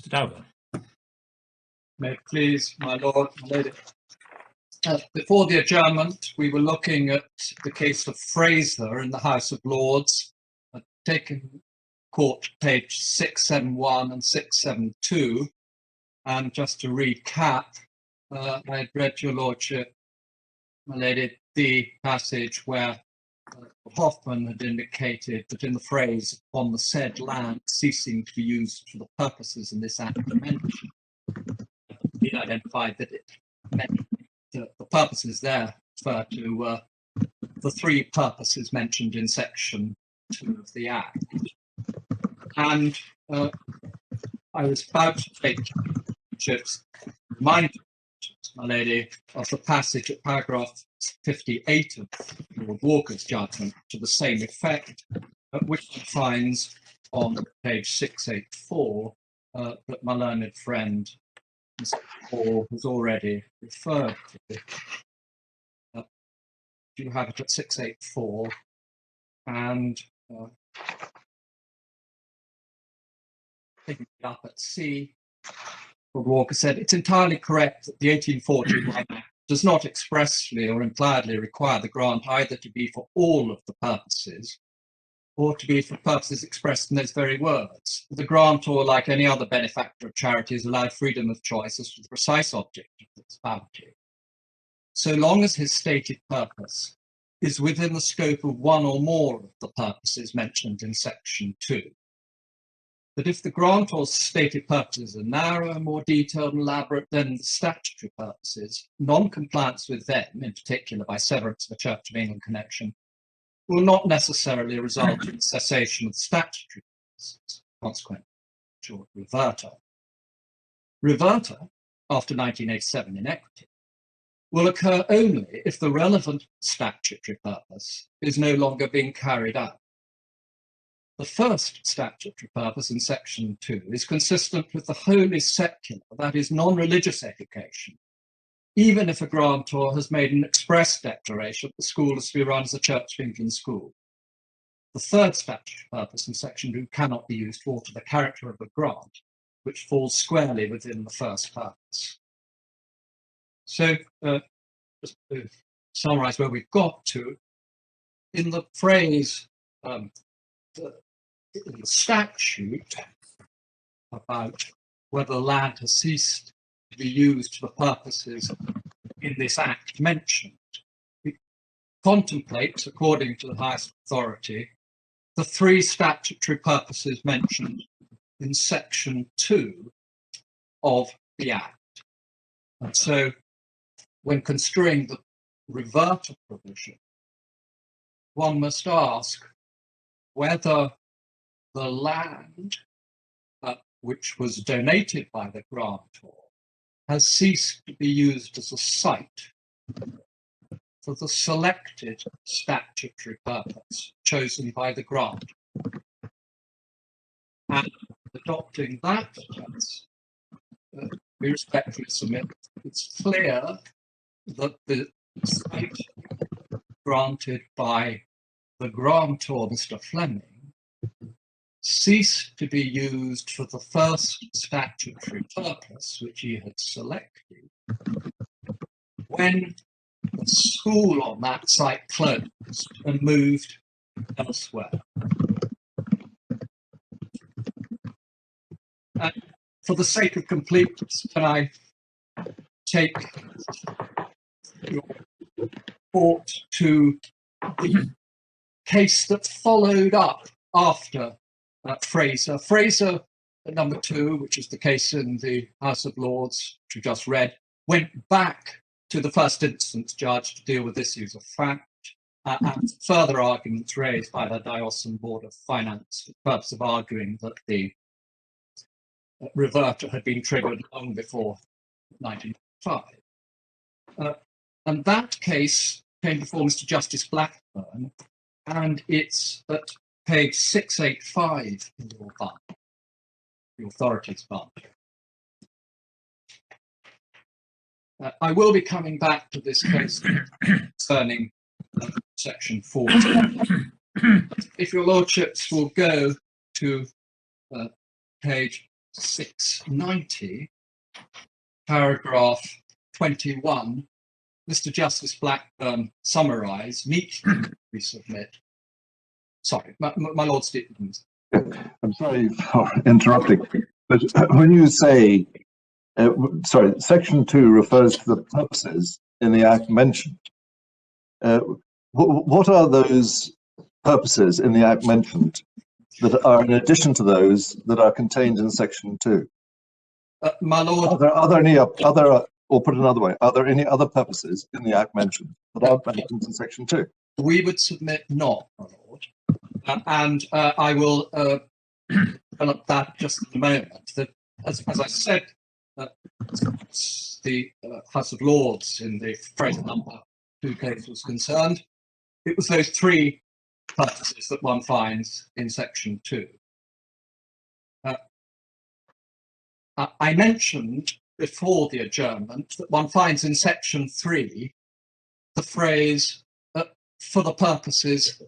Mr. Dowden. May it please, my lord, my lady. Before the adjournment, we were looking at the case of Fraser in the House of Lords, taken court page 671 and 672. And just to recap, I had read to your lordship, my lady, the passage where Hoffman had indicated that in the phrase "on the said land ceasing to be used for the purposes in this act mentioned," he identified that it meant that the purposes there refer to the three purposes mentioned in section 2 of the Act. And I was about to take Chip's reminder, my lady, of the passage at paragraph 58 of Lord Walker's judgment to the same effect, which he finds on page 684 that my learned friend Mr. Paul has already referred to. You have it at 684, and picking it up at C, Lord Walker said, "It's entirely correct that the 1841 Act does not expressly or impliedly require the grant either to be for all of the purposes or to be for purposes expressed in those very words. The grantor, like any other benefactor of charity, is allowed freedom of choice as to the precise object of its bounty, so long as his stated purpose is within the scope of one or more of the purposes mentioned in section 2. But if the grantor's stated purposes are narrow, more detailed and elaborate than the statutory purposes, non-compliance with them, in particular by severance of a Church of England connection, will not necessarily result in cessation of the statutory purposes, consequently, short reverter. Reverter, after 1987 in equity, will occur only if the relevant statutory purpose is no longer being carried out. The first statutory purpose in section 2 is consistent with the wholly secular, that is, non-religious education, even if a grantor has made an express declaration that the school is to be run as a Church of England school. The third statutory purpose in section 2 cannot be used to alter the character of a grant, which falls squarely within the first purpose. So, just to summarise where we've got to, in the phrase in the statute about whether land has ceased to be used for the purposes in this act mentioned, it contemplates, according to the highest authority, the three statutory purposes mentioned in section 2 of the Act. And so, when construing the reverter provision, one must ask whether the land which was donated by the grantor has ceased to be used as a site for the selected statutory purpose chosen by the grant. And adopting that purpose, we respectfully submit it's clear that the site granted by the grantor, Mr. Fleming, ceased to be used for the first statutory purpose which he had selected when the school on that site closed and moved elsewhere. And for the sake of completeness, can I take your thought to the case that followed up after Fraser. Fraser, number 2, which is the case in the House of Lords, which we just read, went back to the first instance judge to deal with issues of fact and further arguments raised by the Diocesan Board of Finance for the purpose of arguing that the reverter had been triggered long before 1995. And that case came before Mr. Justice Blackburn, and it's at page 685 in your bunch, the authorities bunch. I will be coming back to this case concerning section 40. If your lordships will go to page 690, paragraph 21, Mr. Justice Blackburn summarised neatly, we submit. Sorry, my Lord Stevens. I'm sorry for interrupting, but when you say, sorry, section 2 refers to the purposes in the Act mentioned. What are those purposes in the Act mentioned that are in addition to those that are contained in section 2? My Lord, are there any other, or put another way, are there any other purposes in the Act mentioned that are mentioned in section 2? We would submit not, my Lord, and I will develop that just in a moment. That, as I said, the House of Lords in the phrase number 2 case was concerned, it was those 3 purposes that one finds in section 2. I mentioned before the adjournment that one finds in section 3 the phrase for the purposes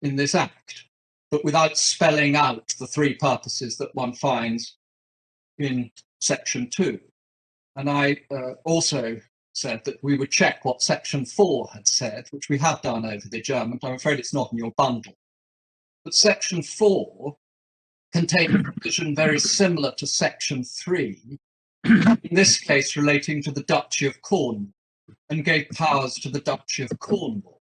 in this Act, but without spelling out the 3 purposes that one finds in section 2. And I also said that we would check what section 4 had said, which we have done over the adjournment. I'm afraid it's not in your bundle. But section 4 contained a provision very similar to section 3, in this case relating to the Duchy of Cornwall, and gave powers to the Duchy of Cornwall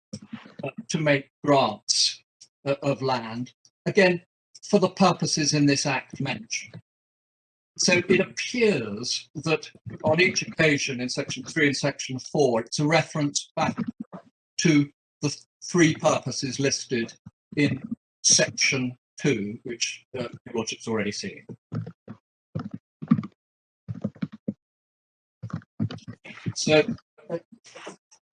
to make grants of land, again, for the purposes in this Act mentioned. So it appears that on each occasion in section 3 and section 4, it's a reference back to the 3 purposes listed in section 2, which your Lordship's already seen. So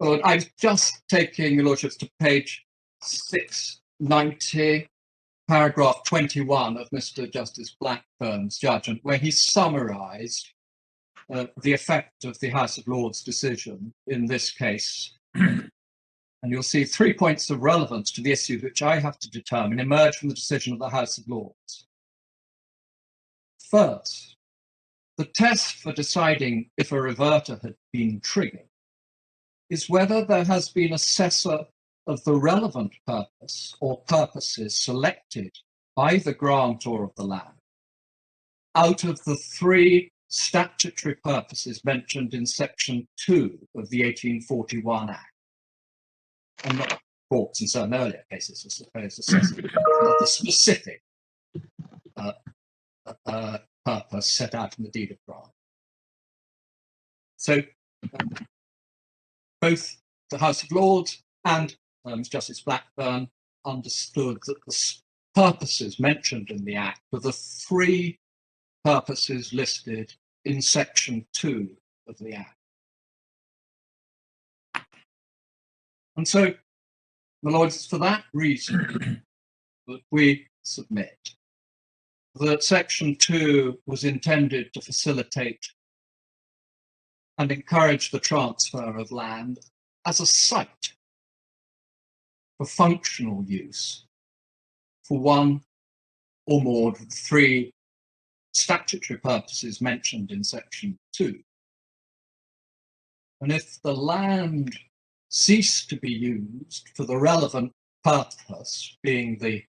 I'm just taking your Lordships to page 690, paragraph 21 of Mr. Justice Blackburn's judgment, where he summarised the effect of the House of Lords decision in this case. And you'll see 3 points of relevance to the issue which I have to determine emerge from the decision of the House of Lords. First, the test for deciding if a reverter had been triggered is whether there has been a cessor of the relevant purpose or purposes selected by the grantor of the land out of the 3 statutory purposes mentioned in section 2 of the 1841 Act. And not courts in certain earlier cases, I suppose, assessing the specific purpose set out in the deed of grant. So both the House of Lords and Justice Blackburn understood that the purposes mentioned in the Act were the 3 purposes listed in section 2 of the Act. And so, my Lords, it's for that reason that we submit that section 2 was intended to facilitate and encourage the transfer of land as a site for functional use for one or more of the 3 statutory purposes mentioned in section 2. And if the land ceased to be used for the relevant purpose, being the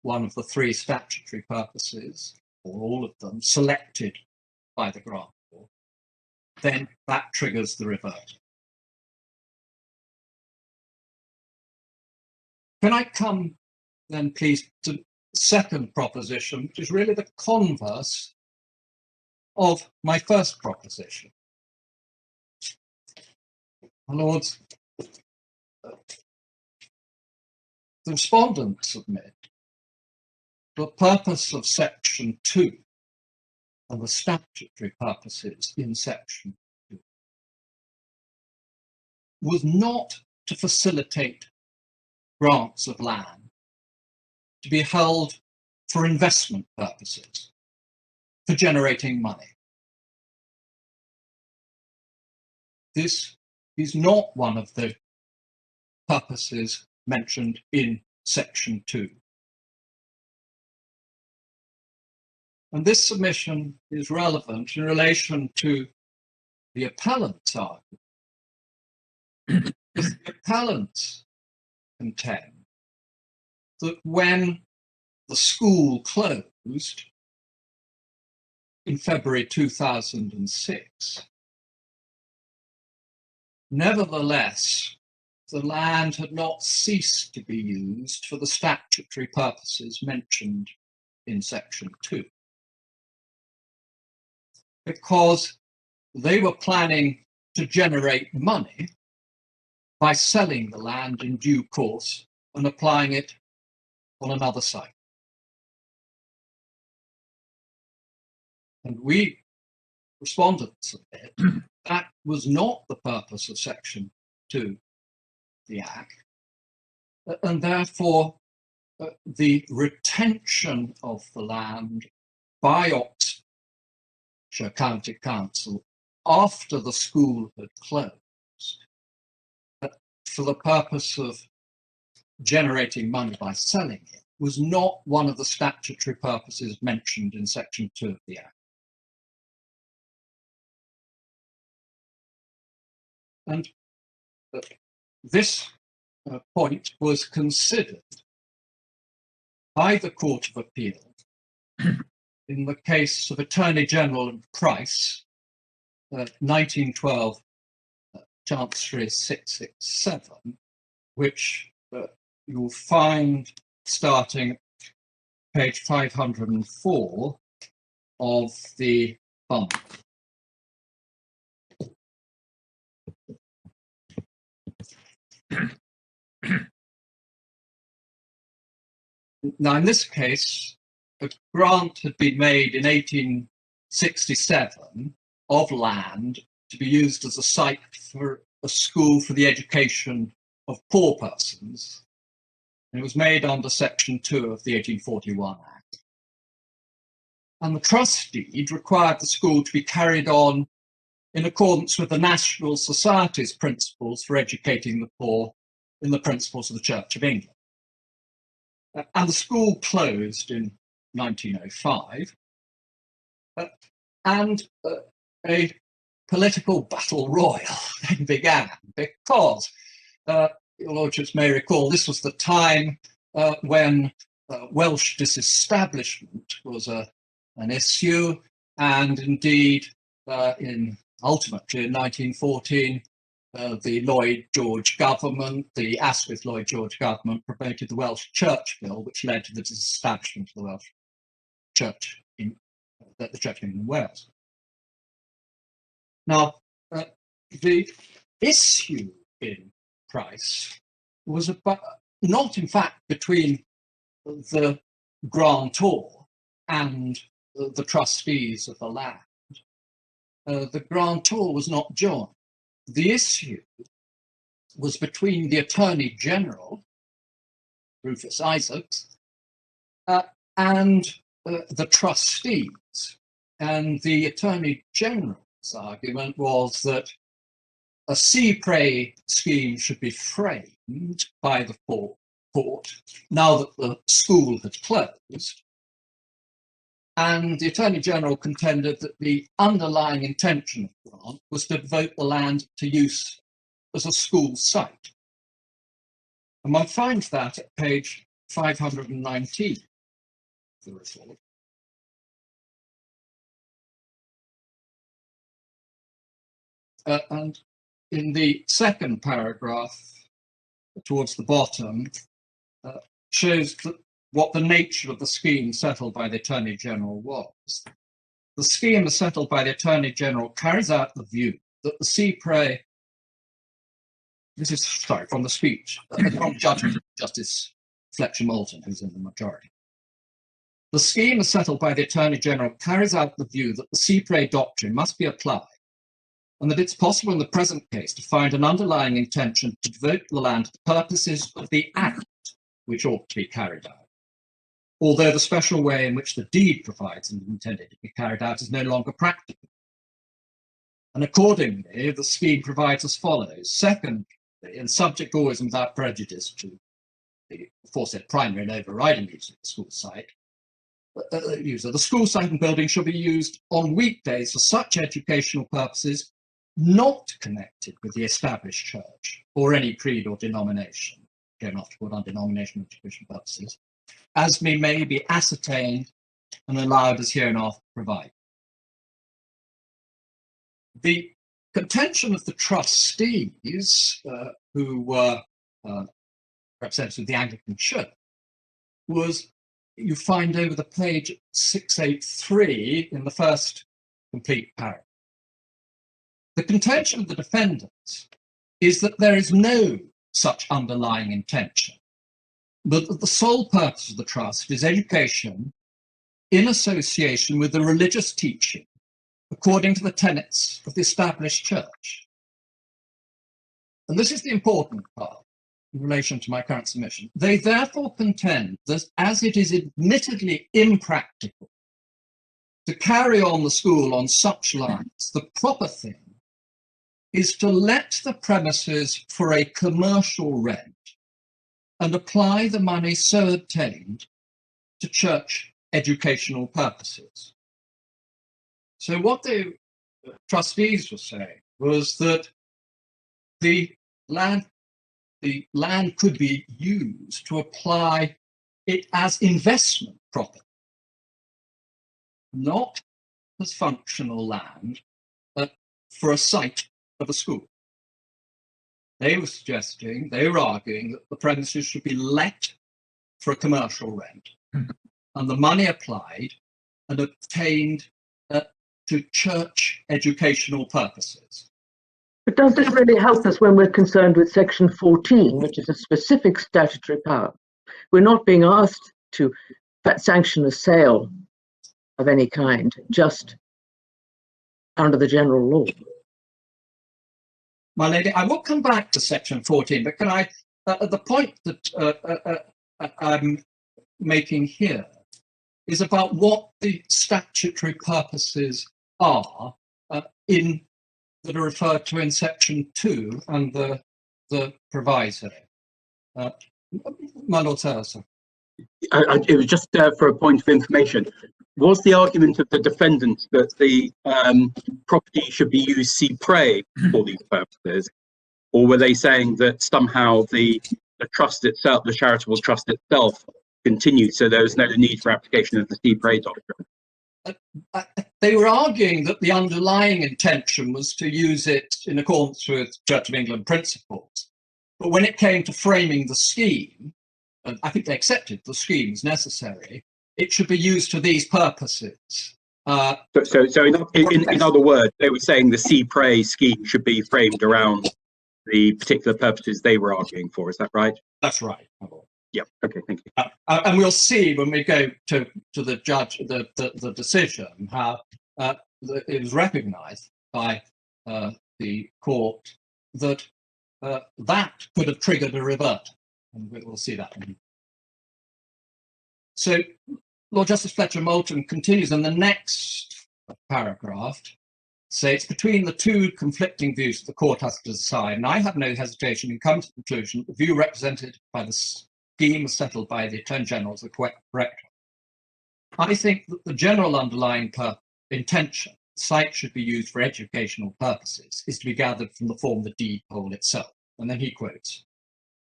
one of the 3 statutory purposes, or all of them, selected by the grantor, then that triggers the revert. Can I come then, please, to the second proposition, which is really the converse of my first proposition. My Lords, the respondents submit the purpose of section 2 and the statutory purposes in section 2 was not to facilitate grants of land to be held for investment purposes, for generating money. This is not one of the purposes mentioned in section 2. And this submission is relevant in relation to the appellant's argument. Because the appellants contend that when the school closed in February 2006, nevertheless, the land had not ceased to be used for the statutory purposes mentioned in section 2. Because they were planning to generate money by selling the land in due course and applying it on another site. And we, respondents, submit that was not the purpose of section 2 of the Act, and therefore the retention of the land by Oxfordshire County Council after the school had closed for the purpose of generating money by selling it was not one of the statutory purposes mentioned in section 2 of the Act. And this point was considered by the Court of Appeal in the case of Attorney General and Price, 1912 Chancery 667, which you'll find starting page 504 of the bundle. Now, in this case, a grant had been made in 1867 of land to be used as a site for a school for the education of poor persons. And it was made under section 2 of the 1841 Act. And the trust deed required the school to be carried on in accordance with the National Society's principles for educating the poor in the principles of the Church of England. And the school closed in 1905, and a political battle royal then began, because your lordships may recall this was the time when Welsh disestablishment was an issue, and indeed ultimately in 1914 the Lloyd George government, the Asquith Lloyd George government, promoted the Welsh Church Bill, which led to the disestablishment of the Welsh Church in Wales. Now, the issue in Price was not, in fact, between the grantor and the trustees of the land. The grantor was not joined. The issue was between the Attorney General, Rufus Isaacs, and the trustees. And the Attorney General's argument was that a sea-prey scheme should be framed by the court now that the school had closed. And the Attorney General contended that the underlying intention of the grant was to devote the land to use as a school site. And one finds that at page 519 of the report. And in the second paragraph, towards the bottom, shows what the nature of the scheme settled by the Attorney General was. The scheme as settled by the Attorney General carries out the view that the sea-prey, this is, sorry, from the speech, from judgment of Justice Fletcher Moulton, who's in the majority. The scheme as settled by the Attorney General carries out the view that the sea-prey doctrine must be applied, and that it's possible in the present case to find an underlying intention to devote the land to the purposes of the Act which ought to be carried out, although the special way in which the deed provides and intended to be carried out is no longer practical. And accordingly, the scheme provides as follows. Secondly, and subject always and without prejudice to the aforesaid primary and overriding use of the school site, user. The school site and building shall be used on weekdays for such educational purposes not connected with the established church or any creed or denomination, again afterward on denomination education purposes, as may be ascertained and allowed as hereinafter provided. The contention of the trustees, who were representatives of the Anglican Church, was, you find over the page 683 in the first complete paragraph. The contention of the defendants is that there is no such underlying intention, but that the sole purpose of the trust is education in association with the religious teaching according to the tenets of the established church. And this is the important part in relation to my current submission. They therefore contend that as it is admittedly impractical to carry on the school on such lines, the proper thing is to let the premises for a commercial rent and apply the money so obtained to church educational purposes. So what the trustees were saying was that the land could be used to apply it as investment property, not as functional land, but for a site of a school. They were suggesting, they were arguing that the premises should be let for a commercial rent and the money applied and obtained to church educational purposes. But does this really help us when we're concerned with section 14, which is a specific statutory power? We're not being asked to sanction a sale of any kind, just under the general law. My lady, I will come back to section 14, but can I, the point that I'm making here is about what the statutory purposes are that are referred to in section 2 and the proviso. My Lord Sir. It was just for a point of information. Was the argument of the defendants that the property should be used si pre for these purposes, or were they saying that somehow the trust itself, the charitable trust itself, continued, so there was no need for application of the si pre doctrine? They were arguing that the underlying intention was to use it in accordance with Church of England principles. But when it came to framing the scheme, and I think they accepted the scheme as necessary, it should be used for these purposes. So in other words, they were saying the si pre scheme should be framed around the particular purposes they were arguing for. Is that right? That's right. Yeah. Okay. Thank you. And we'll see when we go to the judge, the decision, how it was recognised by the court that that could have triggered a revert, and we'll see that. So Lord Justice Fletcher Moulton continues in the next paragraph. Say it's between the two conflicting views that the court has to decide, and I have no hesitation in coming to the conclusion that the view represented by the scheme was settled by the Attorney General as the correct one. I think that the general underlying intention, the site should be used for educational purposes, is to be gathered from the form of the deed poll itself. And then he quotes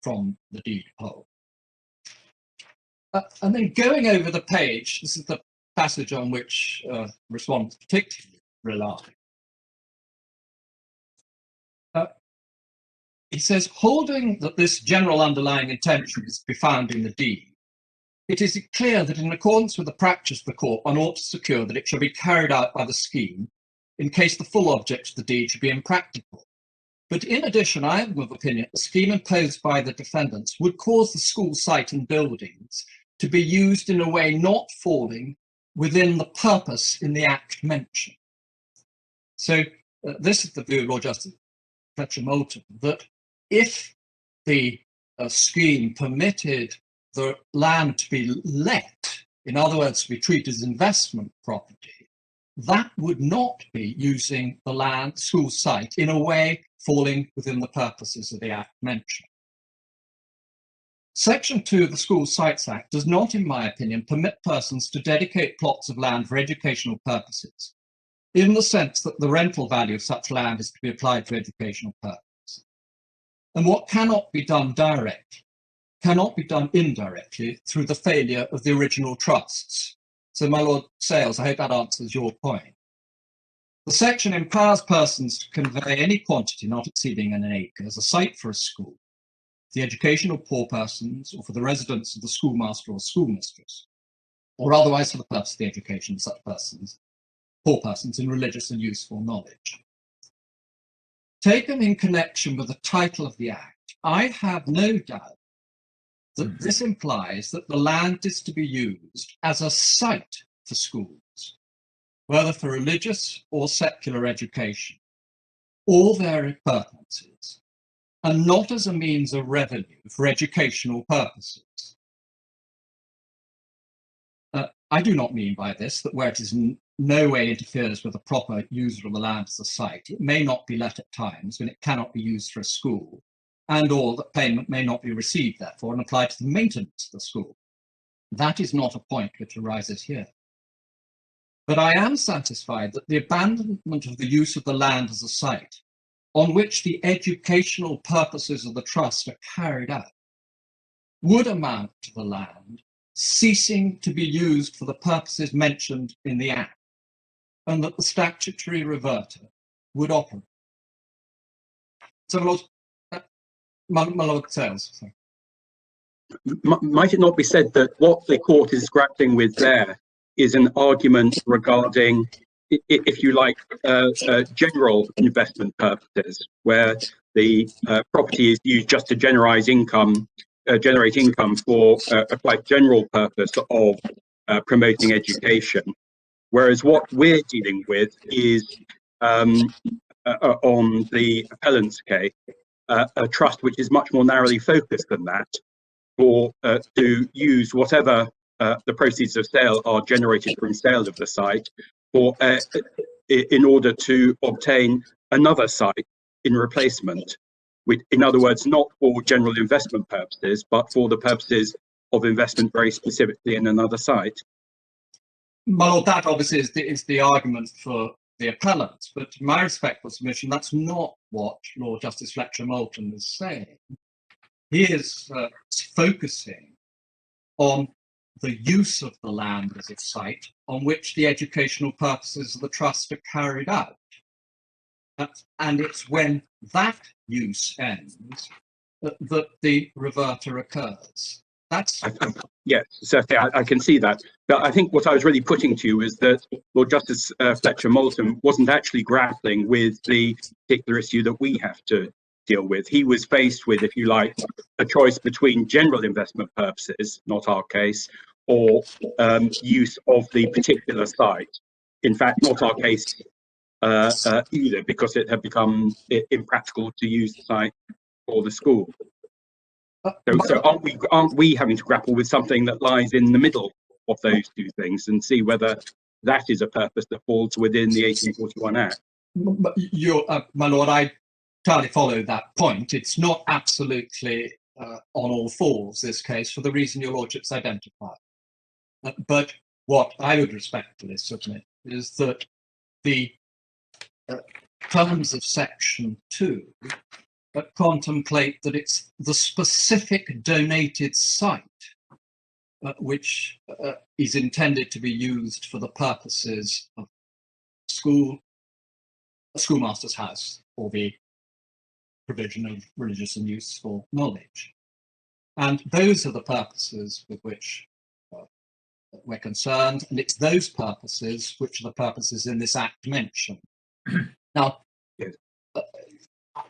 from the deed poll. And then going over the page, this is the passage on which respondents particularly rely. He says, holding that this general underlying intention is to be found in the deed, it is clear that in accordance with the practice of the court, one ought to secure that it shall be carried out by the scheme in case the full object of the deed should be impracticable. But in addition, I am of opinion the scheme imposed by the defendants would cause the school site and buildings to be used in a way not falling within the purpose in the act mentioned. So this is the view of Lord Justice Fletcher Moulton, that if the scheme permitted the land to be let, in other words, to be treated as investment property, that would not be using the land, school site, in a way falling within the purposes of the act mentioned. Section 2 of the School Sites Act does not, in my opinion, permit persons to dedicate plots of land for educational purposes, in the sense that the rental value of such land is to be applied to educational purposes. And what cannot be done directly cannot be done indirectly through the failure of the original trusts. So, my Lord Sales, I hope that answers your point. The section empowers persons to convey any quantity not exceeding an acre as a site for a school, the education of poor persons, or for the residence of the schoolmaster or schoolmistress, or otherwise for the purpose of the education of such persons, poor persons, in religious and useful knowledge. Taken in connection with the title of the Act, I have no doubt that this implies that the land is to be used as a site for schools, whether for religious or secular education, or their appurtenances, and not as a means of revenue for educational purposes. I do not mean by this that where it is in no way interferes with the proper user of the land as a site, it may not be let at times when it cannot be used for a school, and or that payment may not be received therefore and applied to the maintenance of the school. That is not a point which arises here. But I am satisfied that the abandonment of the use of the land as a site on which the educational purposes of the trust are carried out would amount to the land ceasing to be used for the purposes mentioned in the Act, and that the statutory reverter would operate. So, my Lord Sales. Sorry. Might it not be said that what the court is grappling with there is an argument regarding, if you like, general investment purposes, where the property is used just to generate income for a quite general purpose of promoting education, whereas what we're dealing with is on the appellant's case, a trust which is much more narrowly focused than that, for to use whatever the proceeds of sale are generated from sale of the site for in order to obtain another site in replacement, with, in other words, not for general investment purposes, but for the purposes of investment very specifically in another site. Well, that obviously is the argument for the appellant, but to my respectful submission, that's not what Lord Justice Fletcher Moulton is saying. He is focusing on the use of the land as a site on which the educational purposes of the trust are carried out. And it's when that use ends that the reverter occurs. That's yes, certainly I can see that. But I think what I was really putting to you is that Lord Justice Fletcher Moulton wasn't actually grappling with the particular issue that we have to deal with. He was faced with, if you like, a choice between general investment purposes, not our case, or use of the particular site. In fact, not our case either, because it had become impractical to use the site for the school. So aren't we having to grapple with something that lies in the middle of those two things and see whether that is a purpose that falls within the 1841 Act? My Lord, I entirely follow that point. It's not absolutely on all fours, this case, for the reason your Lordship's identified. But what I would respectfully submit is that the terms of Section 2 contemplate that it's the specific donated site which is intended to be used for the purposes of a schoolmaster's house, or the provision of religious and useful knowledge. And those are the purposes with which we're concerned, and it's those purposes which are the purposes in this Act mentioned. Now,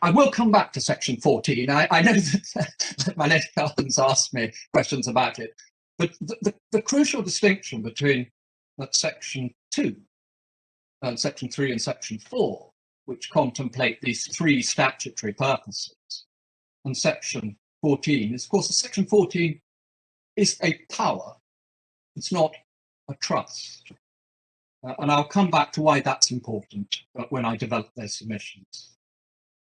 I will come back to Section 14. I know that my lady Carlton's asked me questions about it, but the crucial distinction between Section 2 and Section 3 and Section 4, which contemplate these three statutory purposes, and Section 14 is, of course, Section 14 is a power. It's not a trust. And I'll come back to why that's important when I develop those submissions.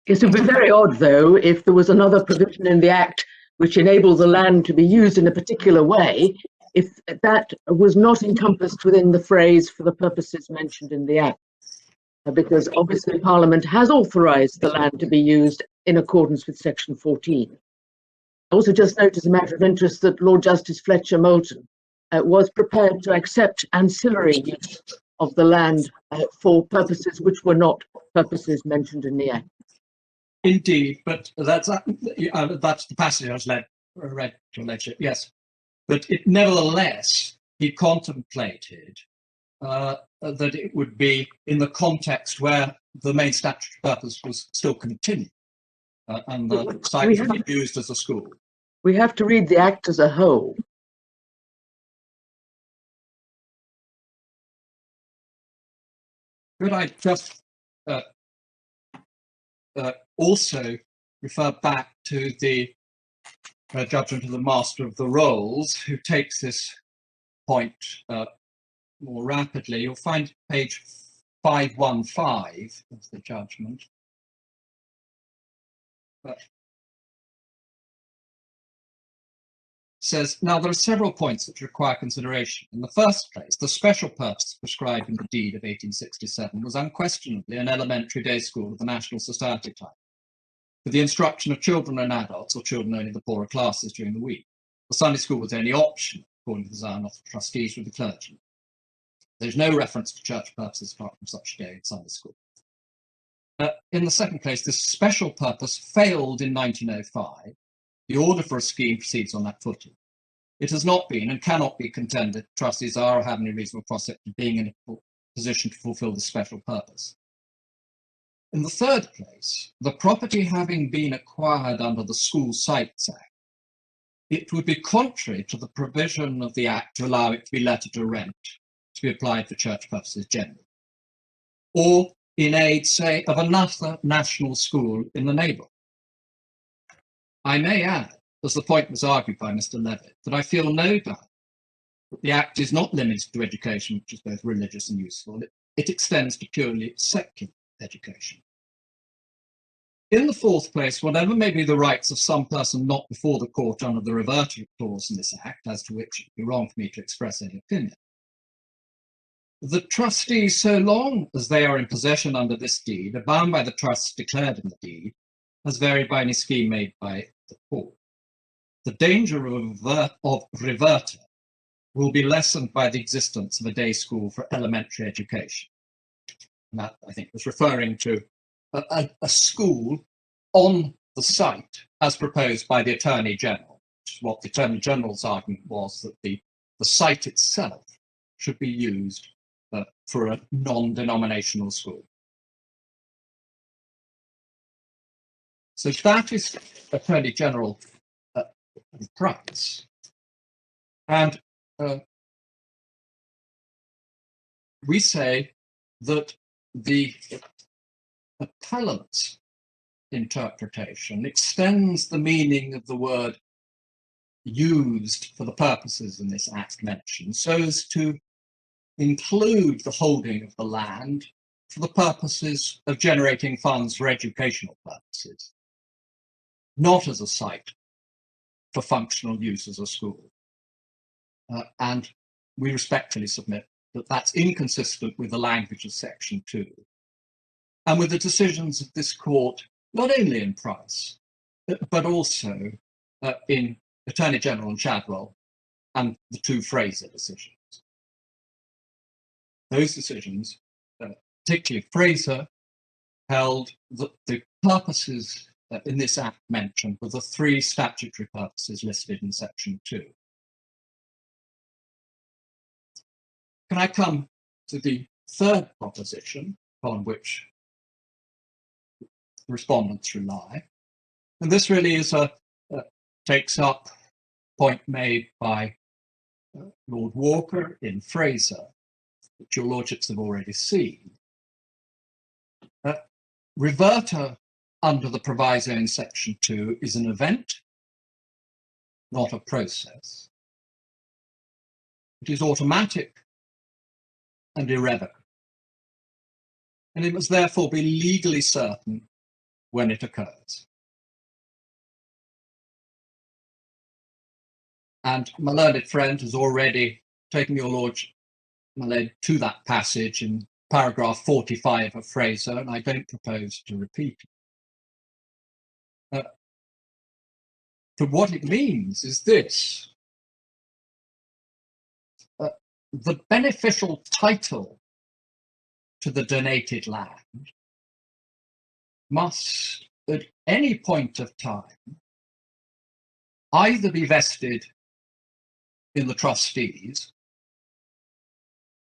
It would be very odd, though, if there was another provision in the Act which enable the land to be used in a particular way, if that was not encompassed within the phrase for the purposes mentioned in the Act. Because obviously Parliament has authorised the land to be used in accordance with Section 14. I also just note as a matter of interest that Lord Justice Fletcher Moulton was prepared to accept ancillary use of the land for purposes which were not purposes mentioned in the Act. Indeed, but that's the passage I was read to lecture. Yes, but nevertheless he contemplated that it would be in the context where the main statutory purpose was still continued, and the site would be used as a school. We have to read the Act as a whole. Could I just also refer back to the judgment of the Master of the Rolls, who takes this point more rapidly? You'll find page 515 of the judgment. Says, now there are several points that require consideration. In the first place, the special purpose prescribed in the deed of 1867 was unquestionably an elementary day school of the National Society type, for the instruction of children and adults, or children only of the poorer classes during the week. The Sunday school was only optional, according to the design of the trustees with the clergy. There's no reference to church purposes apart from such a day in Sunday school. In the second place, this special purpose failed in 1905. The order for a scheme proceeds on that footing. It has not been and cannot be contended trustees are or have any reasonable prospect of being in a position to fulfil this special purpose. In the third place, the property having been acquired under the School Sites Act, it would be contrary to the provision of the Act to allow it to be let at a rent to be applied for church purposes generally, or in aid, say, of another national school in the neighbourhood. I may add, as the point was argued by Mr. Levitt, that I feel no doubt that the Act is not limited to education, which is both religious and useful. It extends to purely secular education. In the fourth place, whatever may be the rights of some person not before the court under the reverting clause in this Act, as to which it would be wrong for me to express any opinion, the trustees, so long as they are in possession under this deed, are bound by the trusts declared in the deed, as varied by any scheme made by the court. The danger of reverter will be lessened by the existence of a day school for elementary education. And that, I think, was referring to a school on the site as proposed by the Attorney General, which is what the Attorney General's argument was, that the site itself should be used for a non-denominational school. So that is Attorney General Price. And we say that the appellant's interpretation extends the meaning of the word used for the purposes in this Act mentioned, so as to include the holding of the land for the purposes of generating funds for educational purposes, not as a site for functional use as a school. And we respectfully submit that that's inconsistent with the language of Section 2 and with the decisions of this court, not only in Price, but also in Attorney General and Chadwell and the two Fraser decisions. Those decisions, particularly Fraser, held that the purposes in this Act mentioned were the three statutory purposes listed in Section 2. Can I come to the third proposition upon which respondents rely? And this really is takes up a point made by Lord Walker in Fraser, which your lordships have already seen. Reverter under the proviso in Section 2 is an event, not a process. It is automatic and irrevocable, and it must therefore be legally certain when it occurs. And my learned friend has already taken your lordship, my lord, to that passage in paragraph 45 of Fraser, and I don't propose to repeat it. But what it means is this. The beneficial title to the donated land must, at any point of time, either be vested in the trustees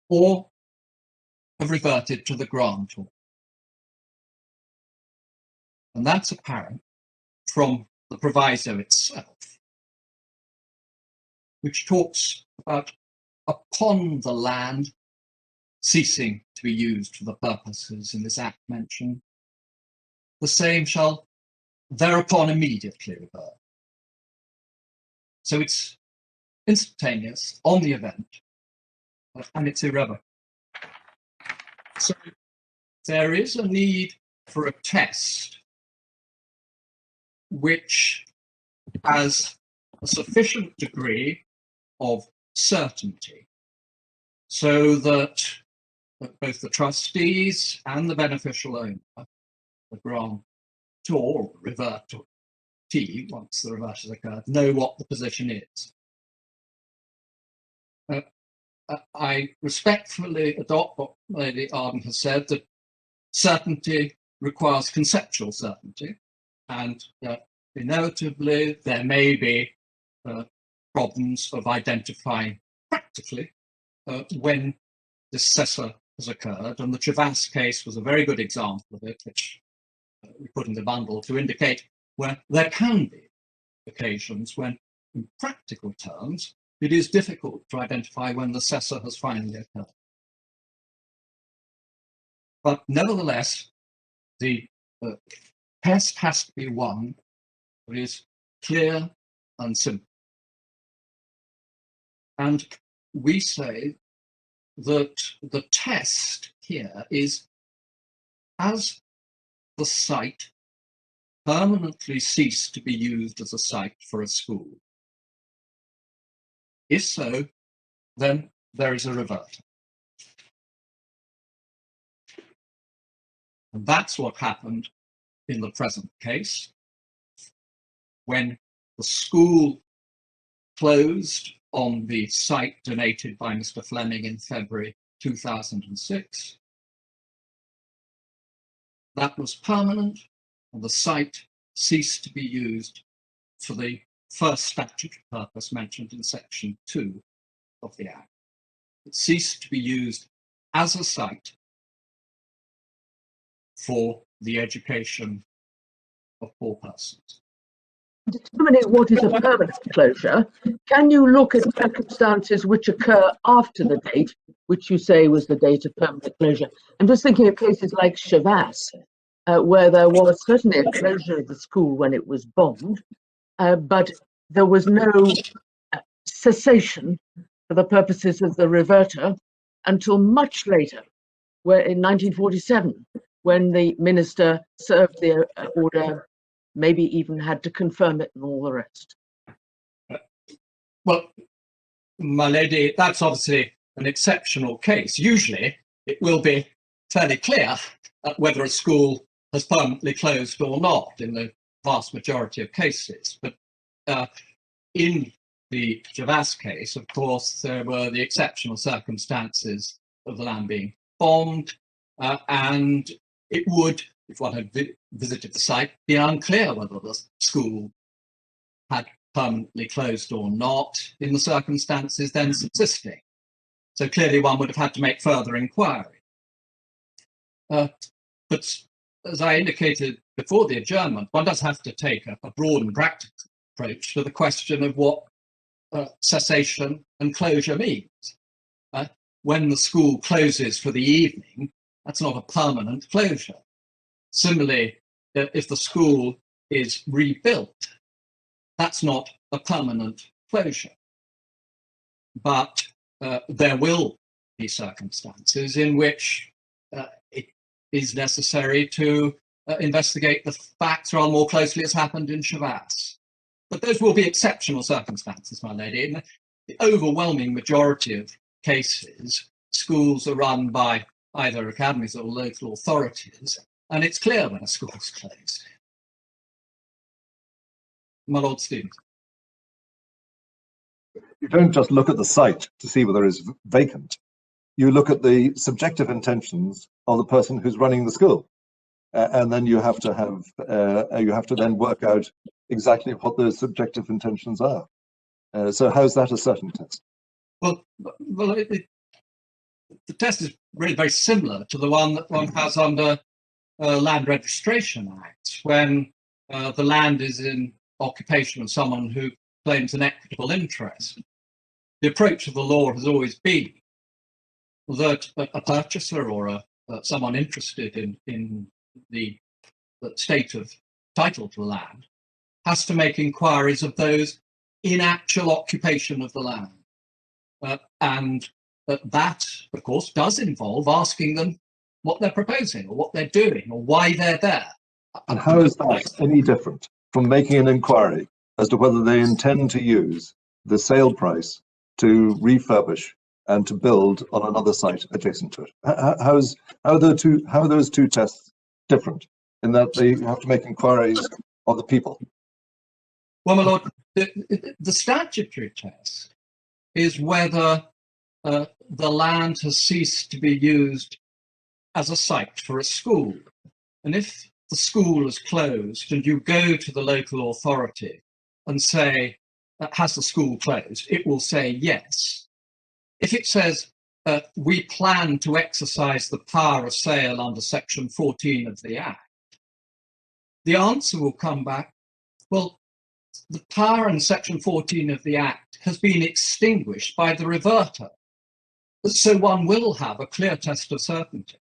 or have reverted to the grantor. And that's apparent from the proviso itself, which talks about upon the land ceasing to be used for the purposes in this act mentioned, the same shall thereupon immediately revert. So it's instantaneous on the event, and it's irrevocable. So there is a need for a test which has a sufficient degree of certainty so that both the trustees and the beneficial owner, the grantor or revertee, once the reverse has occurred, know what the position is. I respectfully adopt what Lady Arden has said, that certainty requires conceptual certainty, and inevitably there may be problems of identifying practically when the cessor has occurred, and the Travasse case was a very good example of it, which we put in the bundle to indicate where there can be occasions when, in practical terms, it is difficult to identify when the cessor has finally occurred. But nevertheless, the test has to be one that is clear and simple. And we say that the test here is, has the site permanently ceased to be used as a site for a school? If so, then there is a revert. And that's what happened in the present case, when the school closed on the site donated by Mr. Fleming in February 2006. That was permanent, and the site ceased to be used for the first statutory purpose mentioned in section 2 of the Act. It ceased to be used as a site for the education of poor persons. Determining what is a permanent closure, can you look at circumstances which occur after the date, which you say was the date of permanent closure? I'm just thinking of cases like Travasse, where there was certainly a closure of the school when it was bombed, but there was no cessation for the purposes of the reverter until much later, where in 1947, when the minister served the order, maybe even had to confirm it and all the rest. Well, my lady, that's obviously an exceptional case. Usually it will be fairly clear whether a school has permanently closed or not in the vast majority of cases. But in the Travasse case, of course, there were the exceptional circumstances of the land being bombed, and it would, if one had visited the site, be unclear whether the school had permanently closed or not in the circumstances then subsisting. So clearly one would have had to make further inquiry. But as I indicated before the adjournment, one does have to take a broad and practical approach to the question of what cessation and closure means. When the school closes for the evening, that's not a permanent closure. Similarly, if the school is rebuilt, that's not a permanent closure. But there will be circumstances in which it is necessary to investigate the facts rather more closely, as happened in Travasse. but those will be exceptional circumstances, my lady. In the overwhelming majority of cases, schools are run by either academies or local authorities, and it's clear when a school's closed. My Lord Stevens. You don't just look at the site to see whether it's vacant. You look at the subjective intentions of the person who's running the school. And then you have to then work out exactly what those subjective intentions are. So how's that a certain test? Well, the test is really very similar to the one that one has under Land Registration Act, when the land is in occupation of someone who claims an equitable interest. The approach of the law has always been that a purchaser or someone interested in the state of title to the land has to make inquiries of those in actual occupation of the land. And that, of course, does involve asking them what they're proposing or what they're doing or why they're there. And how is that any different from making an inquiry as to whether they intend to use the sale price to refurbish and to build on another site adjacent to it? How are those two tests different in that they have to make inquiries of the people? Well, my Lord, the statutory test is whether the land has ceased to be used as a site for a school. And if the school is closed and you go to the local authority and say, has the school closed? It will say yes. If it says, we plan to exercise the power of sale under section 14 of the Act, the answer will come back, well, the power in section 14 of the Act has been extinguished by the reverter. So one will have a clear test of certainty.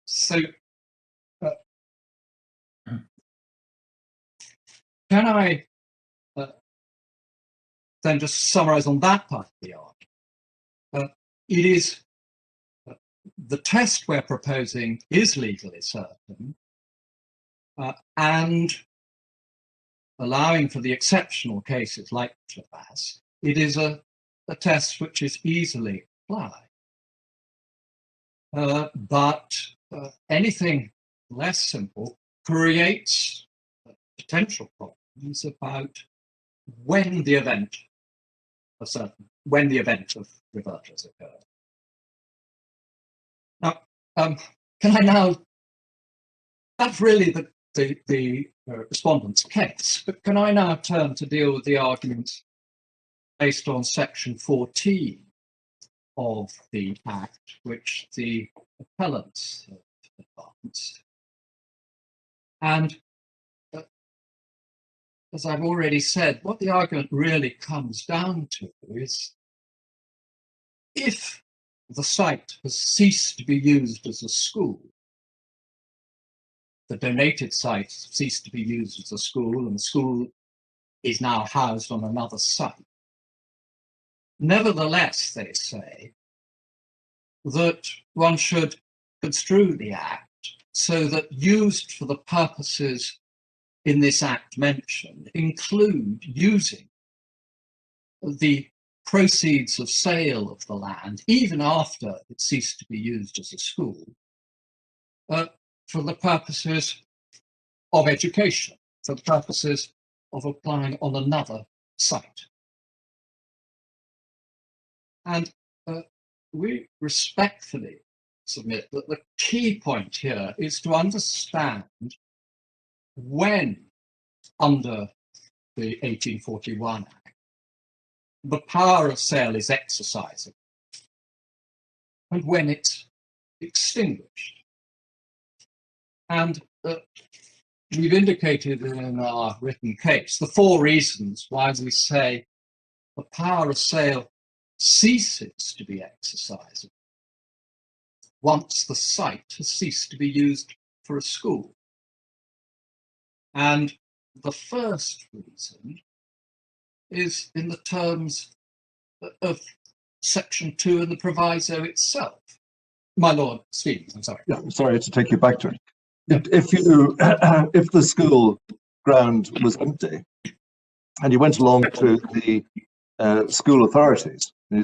So, can I then just summarize on that part of the argument? It is the test we're proposing is legally certain and allowing for the exceptional cases like Thomas, it is a test which is easily applied. But anything less simple creates potential problems about when the event of reverters occur. Now, can I now? That's really the respondent's case, but can I now turn to deal with the arguments based on section 14 of the Act, which the appellants have advanced? And as I've already said, what the argument really comes down to is if the site has ceased to be used as a school, the donated site ceased to be used as a school, and the school is now housed on another site. Nevertheless, they say that one should construe the Act so that used for the purposes in this Act mentioned include using the proceeds of sale of the land, even after it ceased to be used as a school, for the purposes of education, for the purposes of applying on another site. And we respectfully submit that the key point here is to understand when, under the 1841 Act, the power of sale is exercisable and when it's extinguished. And we've indicated in our written case the four reasons why we say the power of sale ceases to be exercisable once the site has ceased to be used for a school. And the first reason is in the terms of section 2 and the proviso itself. My Lord Stevens, I'm sorry. Yeah, I'm sorry to take you back to it. Yeah. If the school ground was empty and you went along to the school authorities and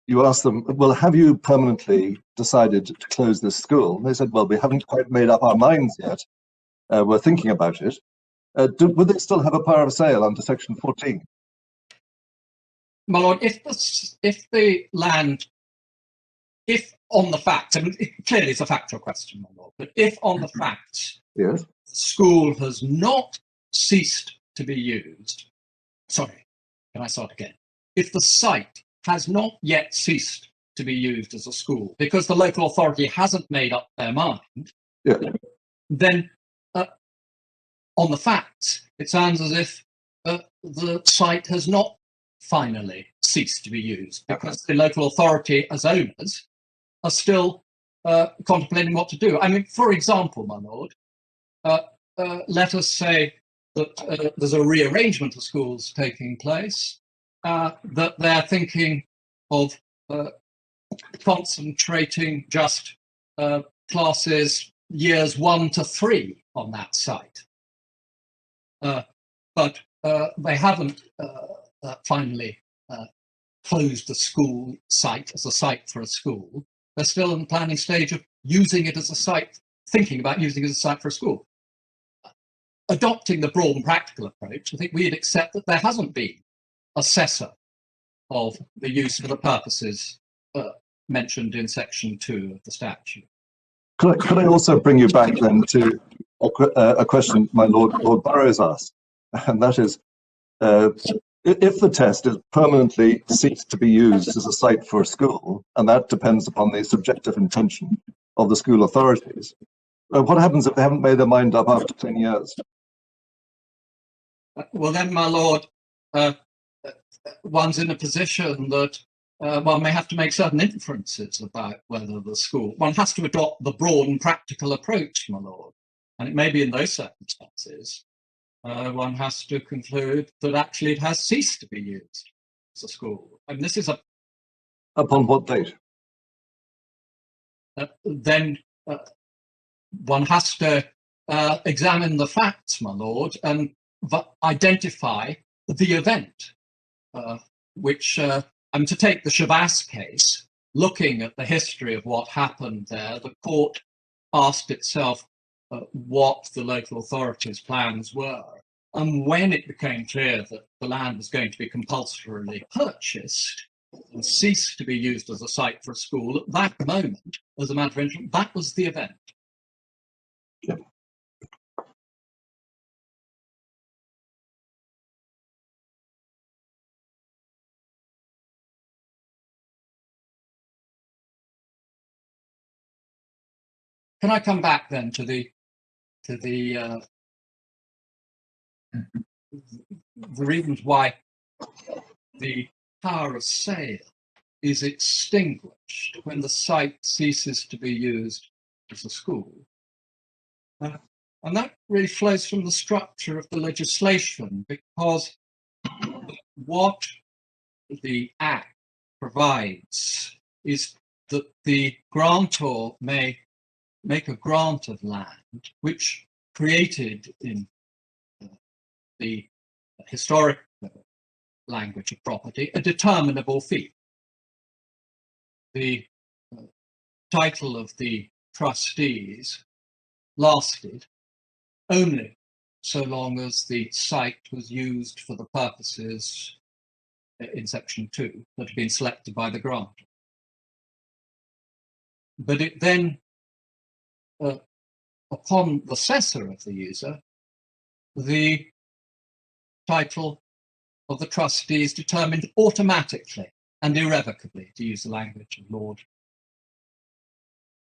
you ask them, well, have you permanently decided to close this school? And they said, well, we haven't quite made up our minds yet. We're thinking about it. Would they still have a power of sale under section 14? My Lord, if on the facts, I mean, clearly it's a factual question, my Lord, but if on the facts, Yes. the school has not ceased to be used, sorry, can I start again? If the site has not yet ceased to be used as a school because the local authority hasn't made up their mind, Yeah. then on the facts, it sounds as if the site has not finally ceased to be used because the local authority as owners are still contemplating what to do. I mean, for example, my Lord, let us say that there's a rearrangement of schools taking place, that they're thinking of concentrating just classes years 1 to 3 on that site. But they haven't finally closed the school site as a site for a school. They're still in the planning stage of using it as a site, thinking about using it as a site for a school. Adopting the broad and practical approach, I think we'd accept that there hasn't been a cessor of the use for the purposes mentioned in section 2 of the statute. Could I also bring you back then to a question my Lord Burrows asked, and that is, if the test is permanently ceased to be used as a site for a school, and that depends upon the subjective intention of the school authorities, what happens if they haven't made their mind up after 10 years? Well then, my Lord, one's in a position that one may have to make certain inferences about whether the school, one has to adopt the broad and practical approach, my Lord. And it may be in those circumstances, one has to conclude that actually it has ceased to be used as a school. And this is Upon what date? Then one has to examine the facts, my Lord, and identify the event, which, to take the Shabazz case, looking at the history of what happened there, the court asked itself what the local authorities' plans were. And when it became clear that the land was going to be compulsorily purchased and cease to be used as a site for a school, at that moment, as a matter of interest, that was the event. Yeah. Can I come back then to the reasons why the power of sale is extinguished when the site ceases to be used as a school? And that really flows from the structure of the legislation, because what the Act provides is that the grantor may make a grant of land which created in the historic language of property a determinable fee. The title of the trustees lasted only so long as the site was used for the purposes in section 2 that had been selected by the grantor. But it then, upon the cessor of the user, the title of the trustees determined automatically and irrevocably, to use the language of Lord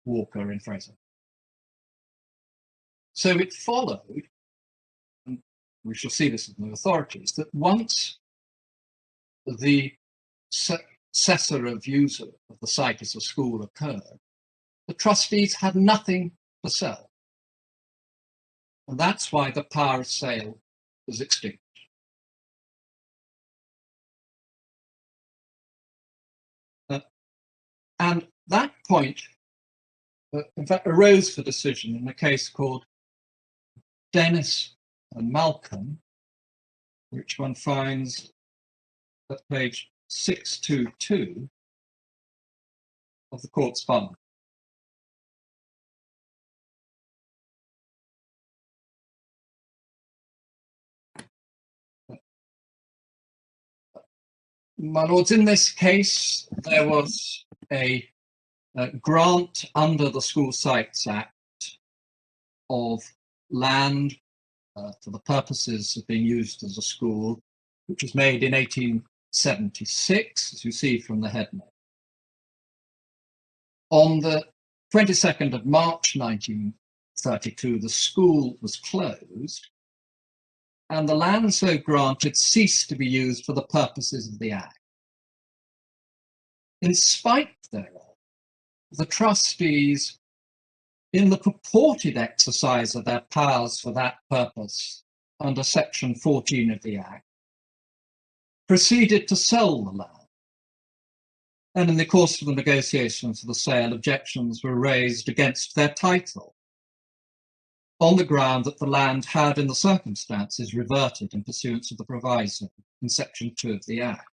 Walker in Fraser. So it followed, and we shall see this in the authorities, that once the cessor of user of the site as a school occurred, the trustees had nothing to sell. And that's why the power of sale was extinct. And that point, in fact, arose for decision in a case called Dennis and Malcolm, which one finds at page 622 of the court's fund. My lords, in this case, there was a grant under the School Sites Act of land for the purposes of being used as a school, which was made in 1876, as you see from the head note. On the 22nd of March 1932, the school was closed, and the land so granted ceased to be used for the purposes of the Act. In spite thereof, the trustees, in the purported exercise of their powers for that purpose under Section 14 of the Act, proceeded to sell the land. And in the course of the negotiations for the sale, objections were raised against their title, on the ground that the land had, in the circumstances, reverted in pursuance of the proviso in Section 2 of the Act.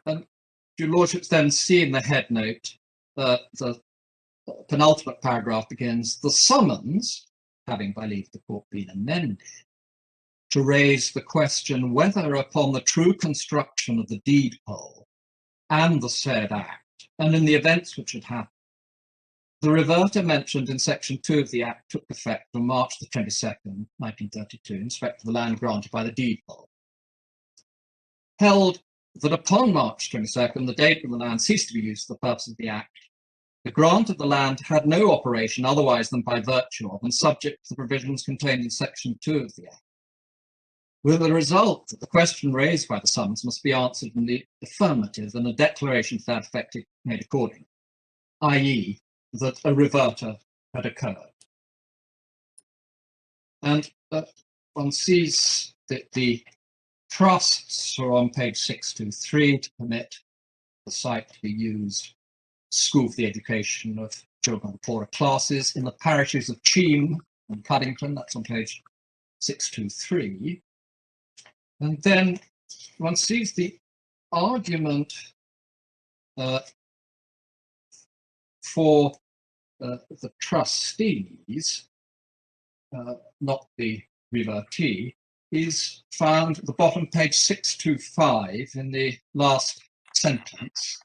And your lordships then see in the head note that the penultimate paragraph begins, the summons, having by leave of the court been amended, to raise the question whether upon the true construction of the deed poll and the said Act, and in the events which had happened, the reverter mentioned in Section 2 of the Act took effect on March the 22nd, 1932, in respect to the land granted by the deed poll. Held that upon March 22nd, the date when the land ceased to be used for the purpose of the Act, the grant of the land had no operation otherwise than by virtue of and subject to the provisions contained in Section 2 of the Act, with the result that the question raised by the summons must be answered in the affirmative and a declaration to that effect made accordingly, i.e., that a reverter had occurred. And one sees that the trusts are on page 623 to permit the site to be used school for the education of children of poorer classes in the parishes of Cheam and Cuddington. That's on page 623. And then one sees the argument for the trustees, not the revertee, is found at the bottom, page 625, in the last sentence.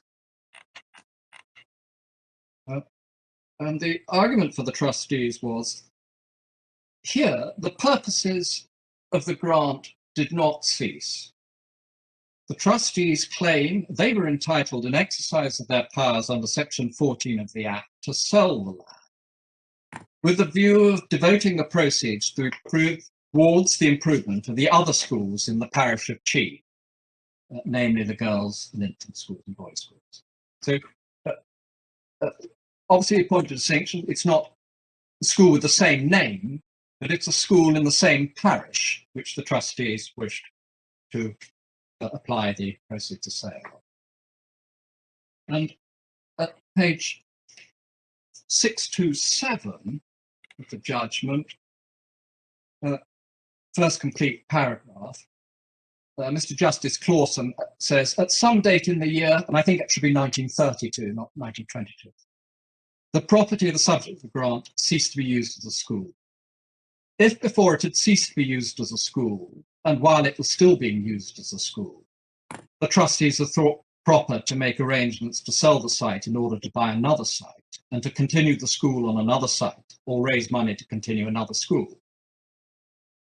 And the argument for the trustees was, here, the purposes of the grant did not cease. The trustees claim they were entitled in exercise of their powers under Section 14 of the Act to sell the land, with the view of devoting the proceeds towards the improvement of the other schools in the parish of Cheam, namely the girls' and infant schools and boys' schools. So, obviously, a point of distinction, it's not a school with the same name, but it's a school in the same parish, which the trustees wished to apply the proceeds to sale. And at page 627 of the judgment, first complete paragraph, Mr. Justice Clawson says, at some date in the year, and I think it should be 1932, not 1922, the property of the subject of the grant ceased to be used as a school. If before it had ceased to be used as a school, and while it was still being used as a school, the trustees have thought proper to make arrangements to sell the site in order to buy another site and to continue the school on another site or raise money to continue another school.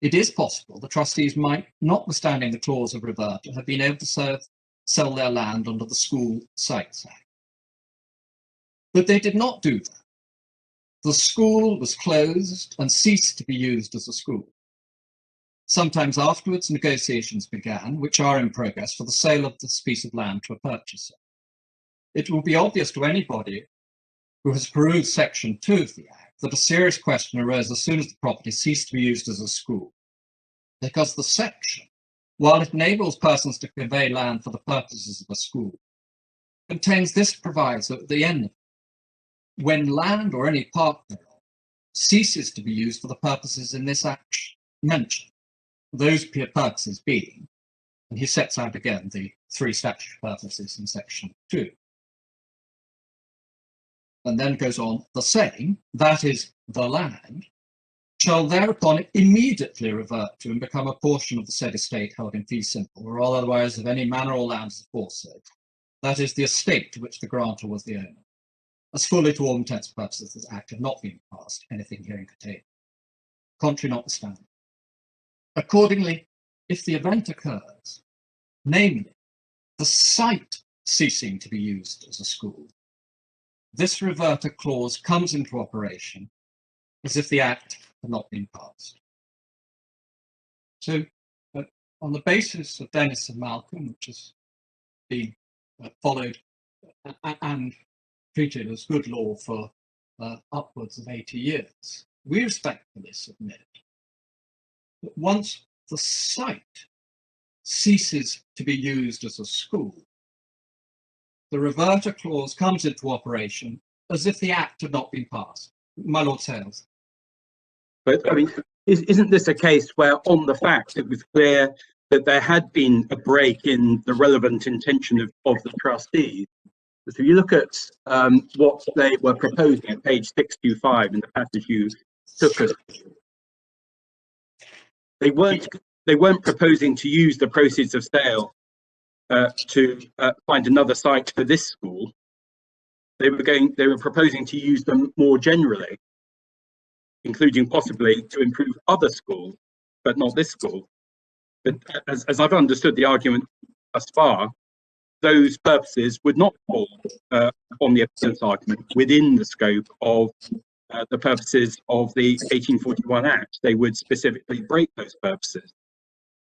It is possible the trustees might, notwithstanding the clause of reverter, have been able to sell their land under the School Sites Act. But they did not do that. The school was closed and ceased to be used as a school. Sometimes afterwards, negotiations began, which are in progress, for the sale of this piece of land to a purchaser. It will be obvious to anybody who has perused Section 2 of the Act that a serious question arose as soon as the property ceased to be used as a school, because the section, while it enables persons to convey land for the purposes of a school, contains this proviso at the end. When land or any part thereof ceases to be used for the purposes in this act mentioned, those purposes being, and he sets out again the 3 statutory purposes in section 2. And then goes on, the same, that is, the land, shall thereupon immediately revert to and become a portion of the said estate held in fee simple, or otherwise of any manor or lands aforesaid, that is, the estate to which the grantor was the owner, as fully to all intents and purposes this act had not been passed, anything herein contained. Contrary notwithstanding. Accordingly, if the event occurs, namely, the site ceasing to be used as a school, this reverter clause comes into operation as if the act had not been passed. So, on the basis of Dennis and Malcolm, which has been followed and treated as good law for upwards of 80 years, we respectfully submit that once the site ceases to be used as a school, the reverter clause comes into operation as if the act had not been passed. My Lord Sales. But I mean, isn't this a case where, on the fact, it was clear that there had been a break in the relevant intention of the trustees? So you look at what they were proposing at page 625 in the passage you took us. They weren't proposing to use the proceeds of sale to find another site for this school. They were proposing to use them more generally, including possibly to improve other schools, but not this school. But as I've understood the argument thus far, those purposes would not fall on the appellant's argument within the scope of the purposes of the 1841 Act. They would specifically break those purposes.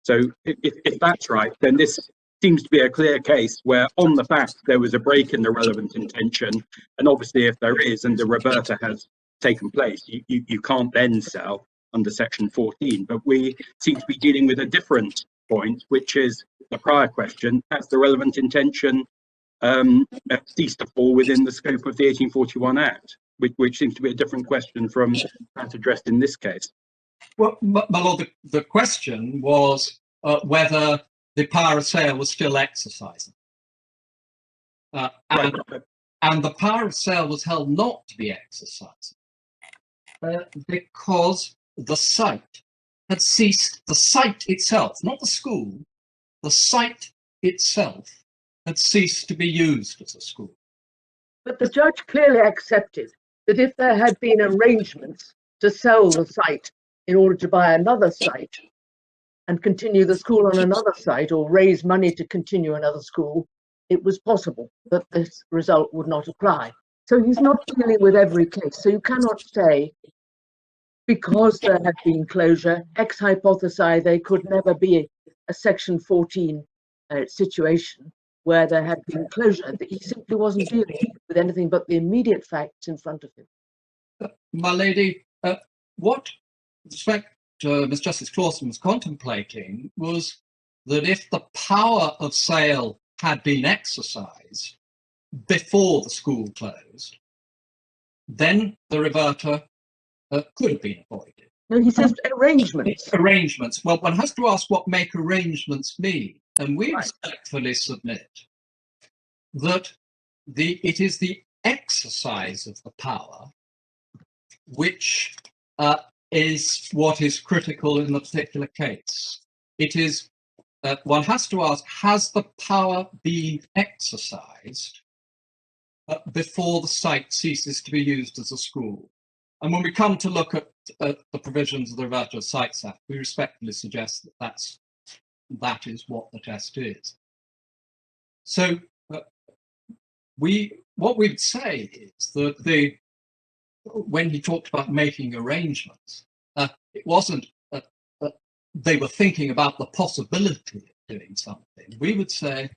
So if that's right, then this seems to be a clear case where, on the fact, there was a break in the relevant intention, and obviously if there is and the reverter has taken place, you can't then sell under section 14. But we seem to be dealing with a different point, which is the prior question: has the relevant intention ceased to fall within the scope of the 1841 Act, which seems to be a different question from that addressed in this case. Well, my Lord, the question was whether the power of sale was still exercising. And the power of sale was held not to be exercising because the site had ceased, the site itself, not the school, the site itself had ceased to be used as a school. But the judge clearly accepted that if there had been arrangements to sell the site in order to buy another site and continue the school on another site, or raise money to continue another school, it was possible that this result would not apply. So he's not dealing with every case. So you cannot say, because there had been closure, ex hypothesi, there could never be a section 14 situation where there had been closure. He simply wasn't dealing with anything but the immediate facts in front of him. My lady, what respect Miss Justice Clawson was contemplating was that if the power of sale had been exercised before the school closed, then the reverter could have been avoided. No, he says arrangements. Arrangements. Well, one has to ask what make arrangements mean, and we respectfully submit that it is the exercise of the power which is what is critical in the particular case. It is, one has to ask, has the power been exercised before the site ceases to be used as a school? And when we come to look at the provisions of the Reverter of Sites Act, we respectfully suggest that that is what the test is. So what we'd say is that when he talked about making arrangements, it wasn't they were thinking about the possibility of doing something. We would say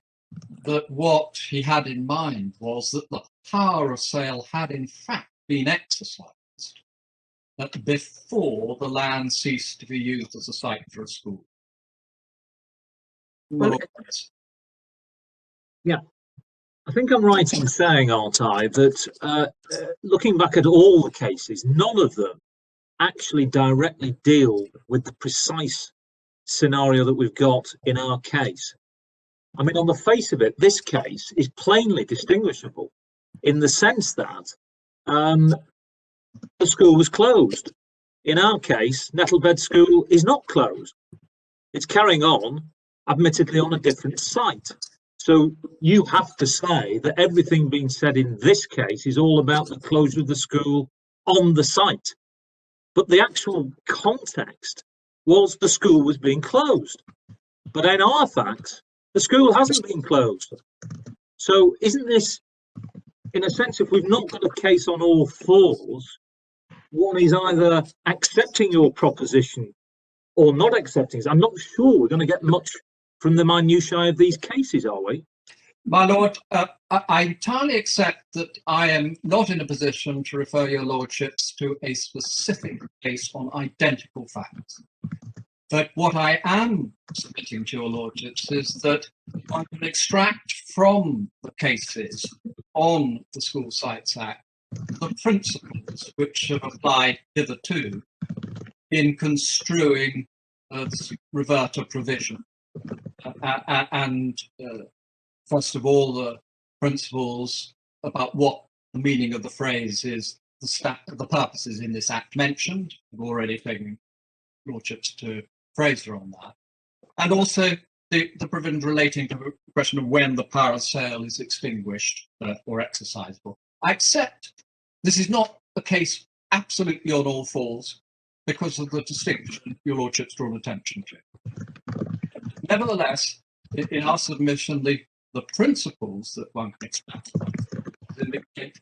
that what he had in mind was that the power of sale had in fact been exercised before the land ceased to be used as a site for a school. Well, yeah, I think I'm right in saying, aren't I, that looking back at all the cases, none of them actually directly deal with the precise scenario that we've got in our case. I mean, on the face of it, this case is plainly distinguishable in the sense that the school was closed. In our case, Nettlebed School is not closed. It's carrying on, admittedly, on a different site. So you have to say that everything being said in this case is all about the closure of the school on the site. But the actual context was the school was being closed. But in our facts, the school hasn't been closed. So isn't this, in a sense, if we've not got a case on all fours, one is either accepting your proposition or not accepting it. I'm not sure we're going to get much from the minutiae of these cases, are we? My lord, I entirely accept that I am not in a position to refer your lordships to a specific case on identical facts. But what I am submitting to your lordships is that one can extract from the cases on the School Sites Act the principles which have applied hitherto in construing the reverter provision. First of all, the principles about what the meaning of the phrase is, the purposes in this act mentioned. I've already taken lordships to Fraser on that. And also the provision relating to the question of when the power of sale is extinguished or exercisable. I accept this is not a case absolutely on all fours because of the distinction your lordships drawn attention to. Nevertheless, in our submission, the principles that one can extract indicate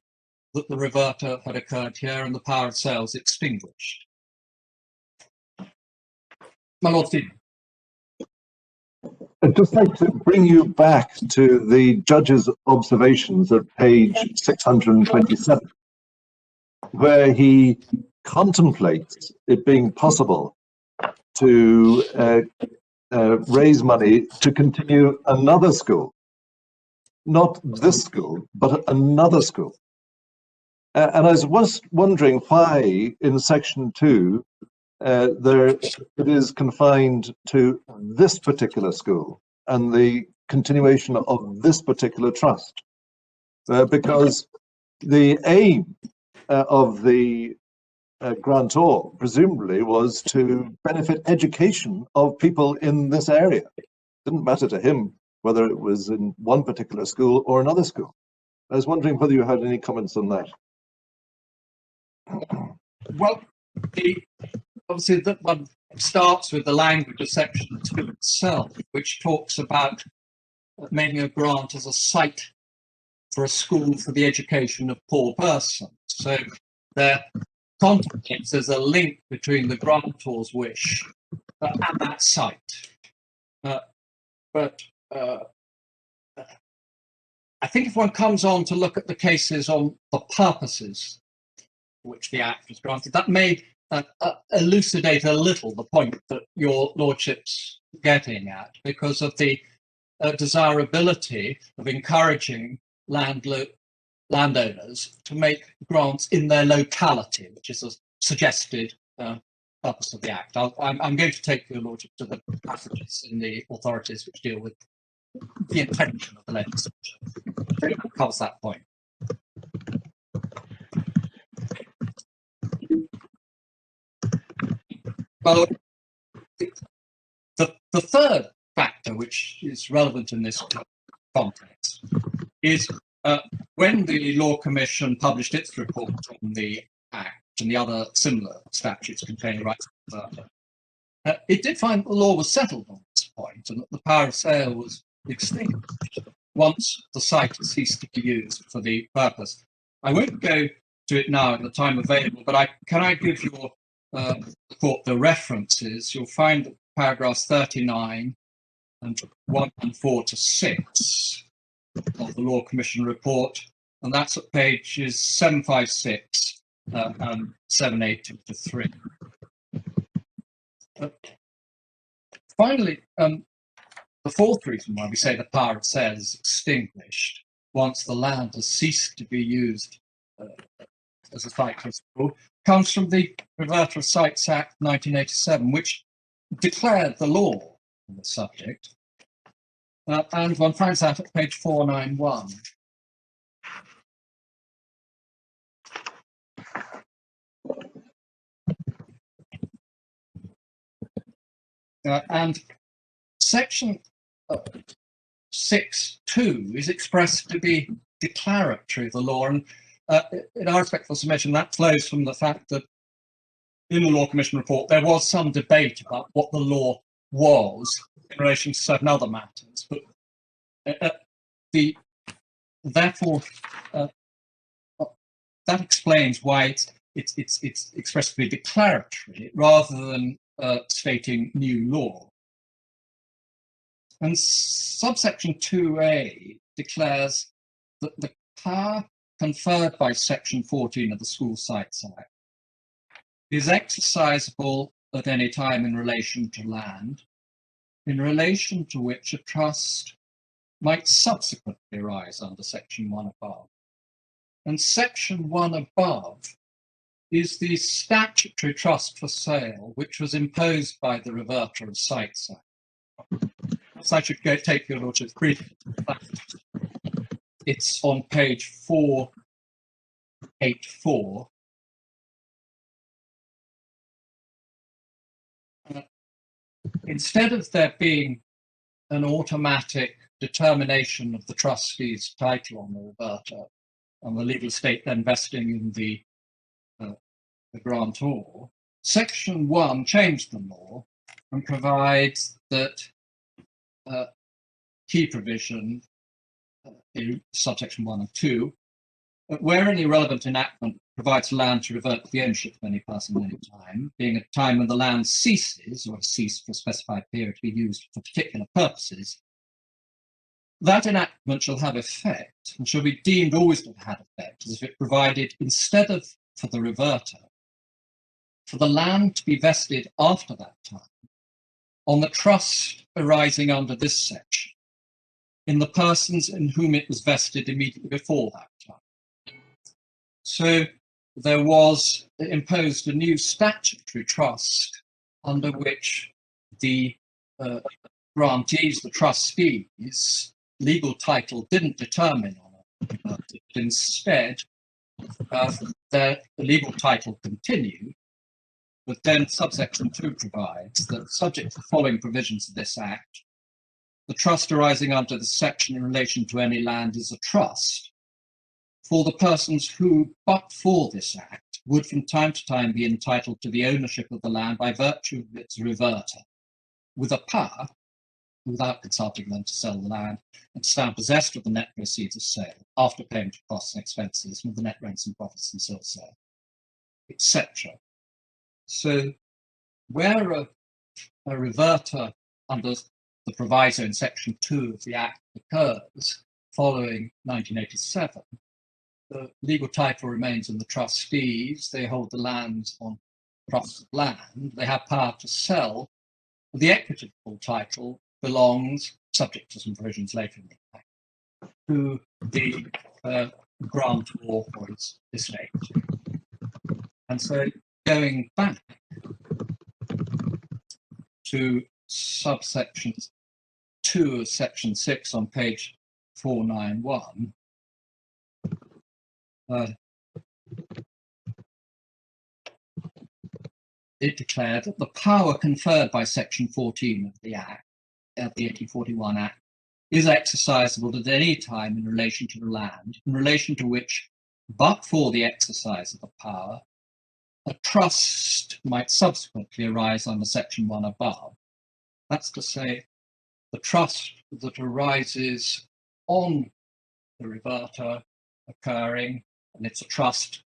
that the reverter had occurred here and the power of sale is extinguished. My Lord Stephen. I'd just like to bring you back to the judge's observations at page 627, where he contemplates it being possible to raise money to continue another school. Not this school, but another school. And I was wondering why in section 2 it is confined to this particular school and the continuation of this particular trust. Because the aim of the grantor presumably was to benefit education of people in this area. It didn't matter to him whether it was in one particular school or another school. I was wondering whether you had any comments on that. Well, obviously that one starts with the language of section 2 itself, which talks about making a grant as a site for a school for the education of poor persons. So there contemplates there's a link between the grantor's wish and that site. But I think if one comes on to look at the cases on the purposes for which the act was granted, that may elucidate a little the point that your lordship's getting at, because of the desirability of encouraging landowners to make grants in their locality, which is a suggested purpose of the Act. I'm going to take your lordship to the passages in the authorities which deal with the intention of the legislature. It covers that point. Well, the third factor which is relevant in this context is when the Law Commission published its report on the Act and the other similar statutes containing rights of the reverter, it did find the law was settled on this point and that the power of sale was extinguished once the site ceased to be used for the purpose. I won't go to it now in the time available, but can I give your court the references? You'll find paragraphs 39 and 1 and 4 to 6 of the Law Commission report, and that's at pages 756 and 782 to 3. Finally, the fourth reason why we say the power of sale is extinguished once the land has ceased to be used as a site for a school, comes from the Reverter of Sites Act 1987, which declared the law on the subject. And one finds that at page 491. And section 6.2 is expressed to be declaratory of the law. And in our respectful submission, that flows from the fact that in the Law Commission report, there was some debate about what the law was in relation to certain other matters. But therefore, that explains why it's expressed to be declaratory rather than stating new law. And subsection 2A declares that the power conferred by section 14 of the School Sites Act is exercisable at any time in relation to land, in relation to which a trust might subsequently arise under section 1 above. And section 1 above is the statutory trust for sale, which was imposed by the Reverter of Sites Act. So I should take your lordship's brief. It's on page 484. Instead of there being an automatic determination of the trustee's title on the reverter and the legal estate then vesting in the grantor, section 1 changed the law and provides that key provision in subsection 1 and 2, where any relevant enactment provides land to revert to the ownership of any person at any time, being a time when the land ceases or has ceased for a specified period to be used for particular purposes, that enactment shall have effect and shall be deemed always to have had effect as if it provided, instead of for the reverter, for the land to be vested after that time on the trust arising under this section in the persons in whom it was vested immediately before that time. So there was imposed a new statutory trust under which the grantees, the trustees, legal title didn't determine on it, but instead the legal title continued. But then subsection 2 provides that, subject to the following provisions of this Act, the trust arising under this section in relation to any land is a trust for the persons who, but for this Act, would from time to time be entitled to the ownership of the land by virtue of its reverter, with a power, without consulting them, to sell the land and stand possessed of the net proceeds of sale after payment of costs and expenses with the net rents and profits and sale sale, etc. So where a reverter under the proviso in section 2 of the Act occurs following 1987, the legal title remains in the trustees. They hold the lands on trusts of land. They have power to sell. The equitable title belongs, subject to some provisions later in the Act, to the grantor or its estate. And so going back to subsection 2 of section 6 on page 491, it declared that the power conferred by section 14 of the Act, the 1841 Act, is exercisable at any time in relation to the land, in relation to which, but for the exercise of the power, a trust might subsequently arise under section 1 above. That's to say, the trust that arises on the reverter occurring, and it's a trust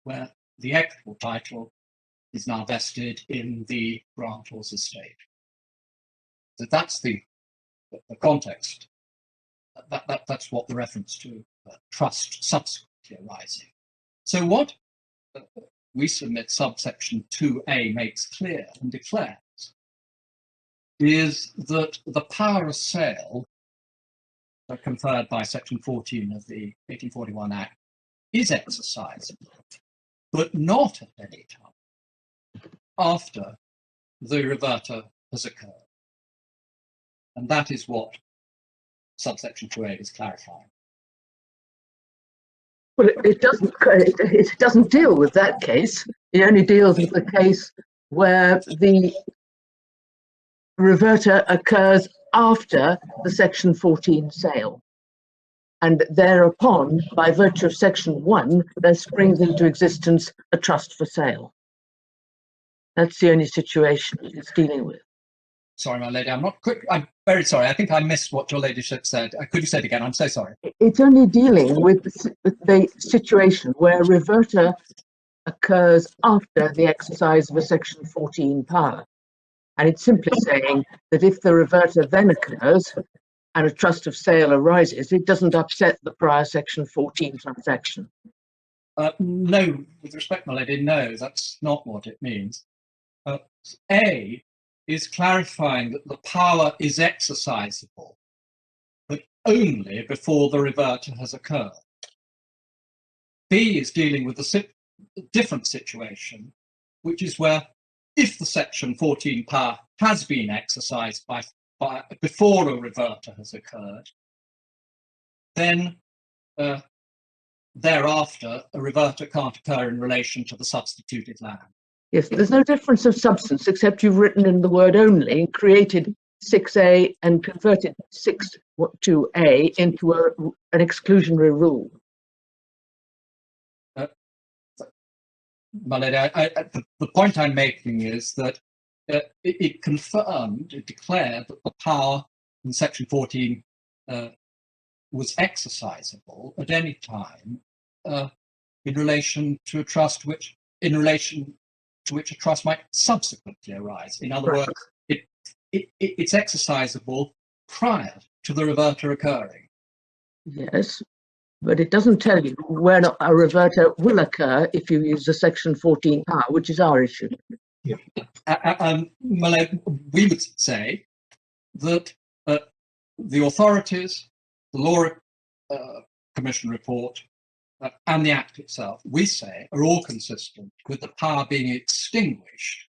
where the equitable title is now vested in the grantor's estate. So that's the context. That's what the reference to trust subsequently arising. So what we submit subsection 2A makes clear and declares is that the power of sale conferred by Section 14 of the 1841 Act is exercisable, but not at any time after the reverter has occurred. And that is what subsection 2A is clarifying. Well, it doesn't deal with that case. It only deals with the case where the reverter occurs after the Section 14 sale. And thereupon, by virtue of Section 1, there springs into existence a trust for sale. That's the only situation it's dealing with. Sorry, my lady, I'm not quick. I'm very sorry. I think I missed what your ladyship said. Could you say it again? I'm so sorry. It's only dealing with the situation where a reverter occurs after the exercise of a Section 14 power. And it's simply saying that if the reverter then occurs and a trust of sale arises, it doesn't upset the prior Section 14 transaction. No, with respect, my lady, no, that's not what it means. A is clarifying that the power is exercisable, but only before the reverter has occurred. B is dealing with a different situation, which is where if the Section 14 power has been exercised before a reverter has occurred, then thereafter a reverter can't occur in relation to the substituted land. Yes, there's no difference of substance except you've written in the word only and created 6A and converted 6(2)A into an exclusionary rule. My lady, the point I'm making is that it declared that the power in Section 14 was exercisable at any time in relation to a trust to which a trust might subsequently arise. In other words, it's exercisable prior to the reverter occurring. Yes, but it doesn't tell you when a reverter will occur if you use the Section 14 power, which is our issue. Yeah. We would say that the authorities, the Law Commission report, and the Act itself, we say, are all consistent with the power being extinguished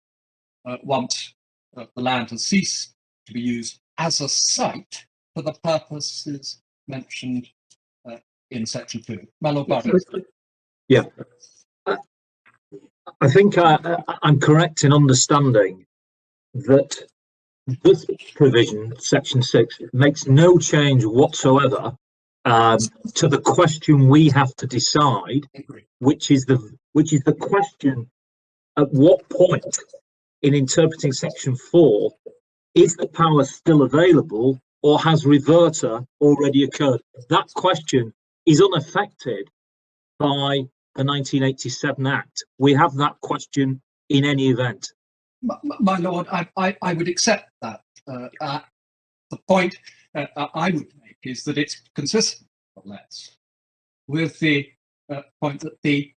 once the land has ceased to be used as a site for the purposes mentioned in Section 2. My Lord Barrow. Yeah. I think I'm correct in understanding that this provision, Section 6, makes no change whatsoever to the question we have to decide, which is the question: at what point in interpreting Section 4 is the power still available, or has reverter already occurred? That question is unaffected by the 1987 Act. We have that question in any event. My Lord, I would accept that. The point I would make is that it's consistent, less, with the point that the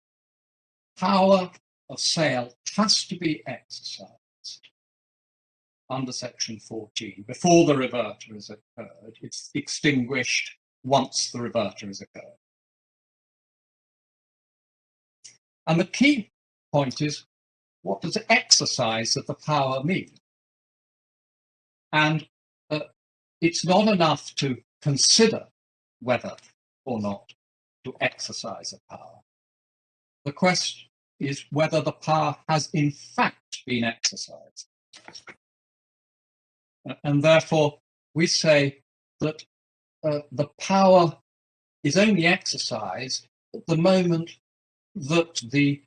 power of sale has to be exercised under Section 14 before the reverter has occurred. It's extinguished once the reverter has occurred. And the key point is, what does exercise of the power mean? And it's not enough to consider whether or not to exercise a power. The question is whether the power has in fact been exercised. And therefore, we say that the power is only exercised at the moment that the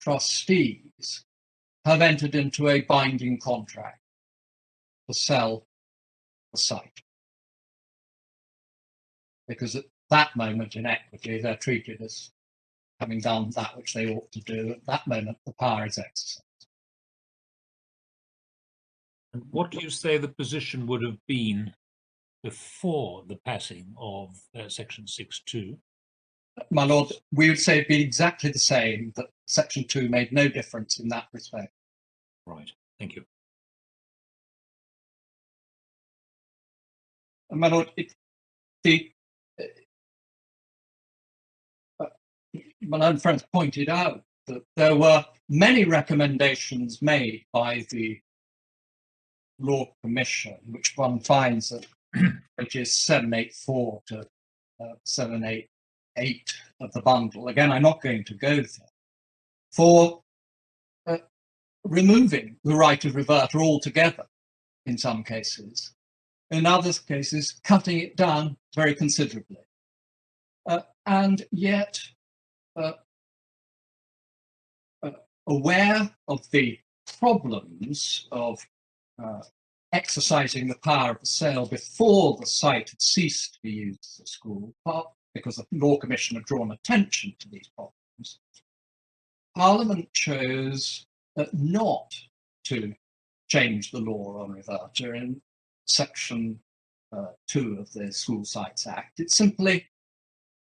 trustees have entered into a binding contract to sell the site. Because at that moment in equity, they're treated as having done that which they ought to do. At that moment, the power is exercised. And what do you say the position would have been before the passing of Section 6.2? My Lord, we would say it'd be exactly the same, that Section 2 made no difference in that respect. Right, thank you. And my Lord, the my learned friends pointed out that there were many recommendations made by the Law Commission, which one finds at pages 784 to 788 of the bundle. Again, I'm not going to go there, for removing the right of reverter altogether in some cases, in other cases cutting it down very considerably. And yet aware of the problems of exercising the power of the sale before the site had ceased to be used as a school, because the Law Commission had drawn attention to these problems, Parliament chose not to change the law on reverter in section 2 of the School Sites Act. It simply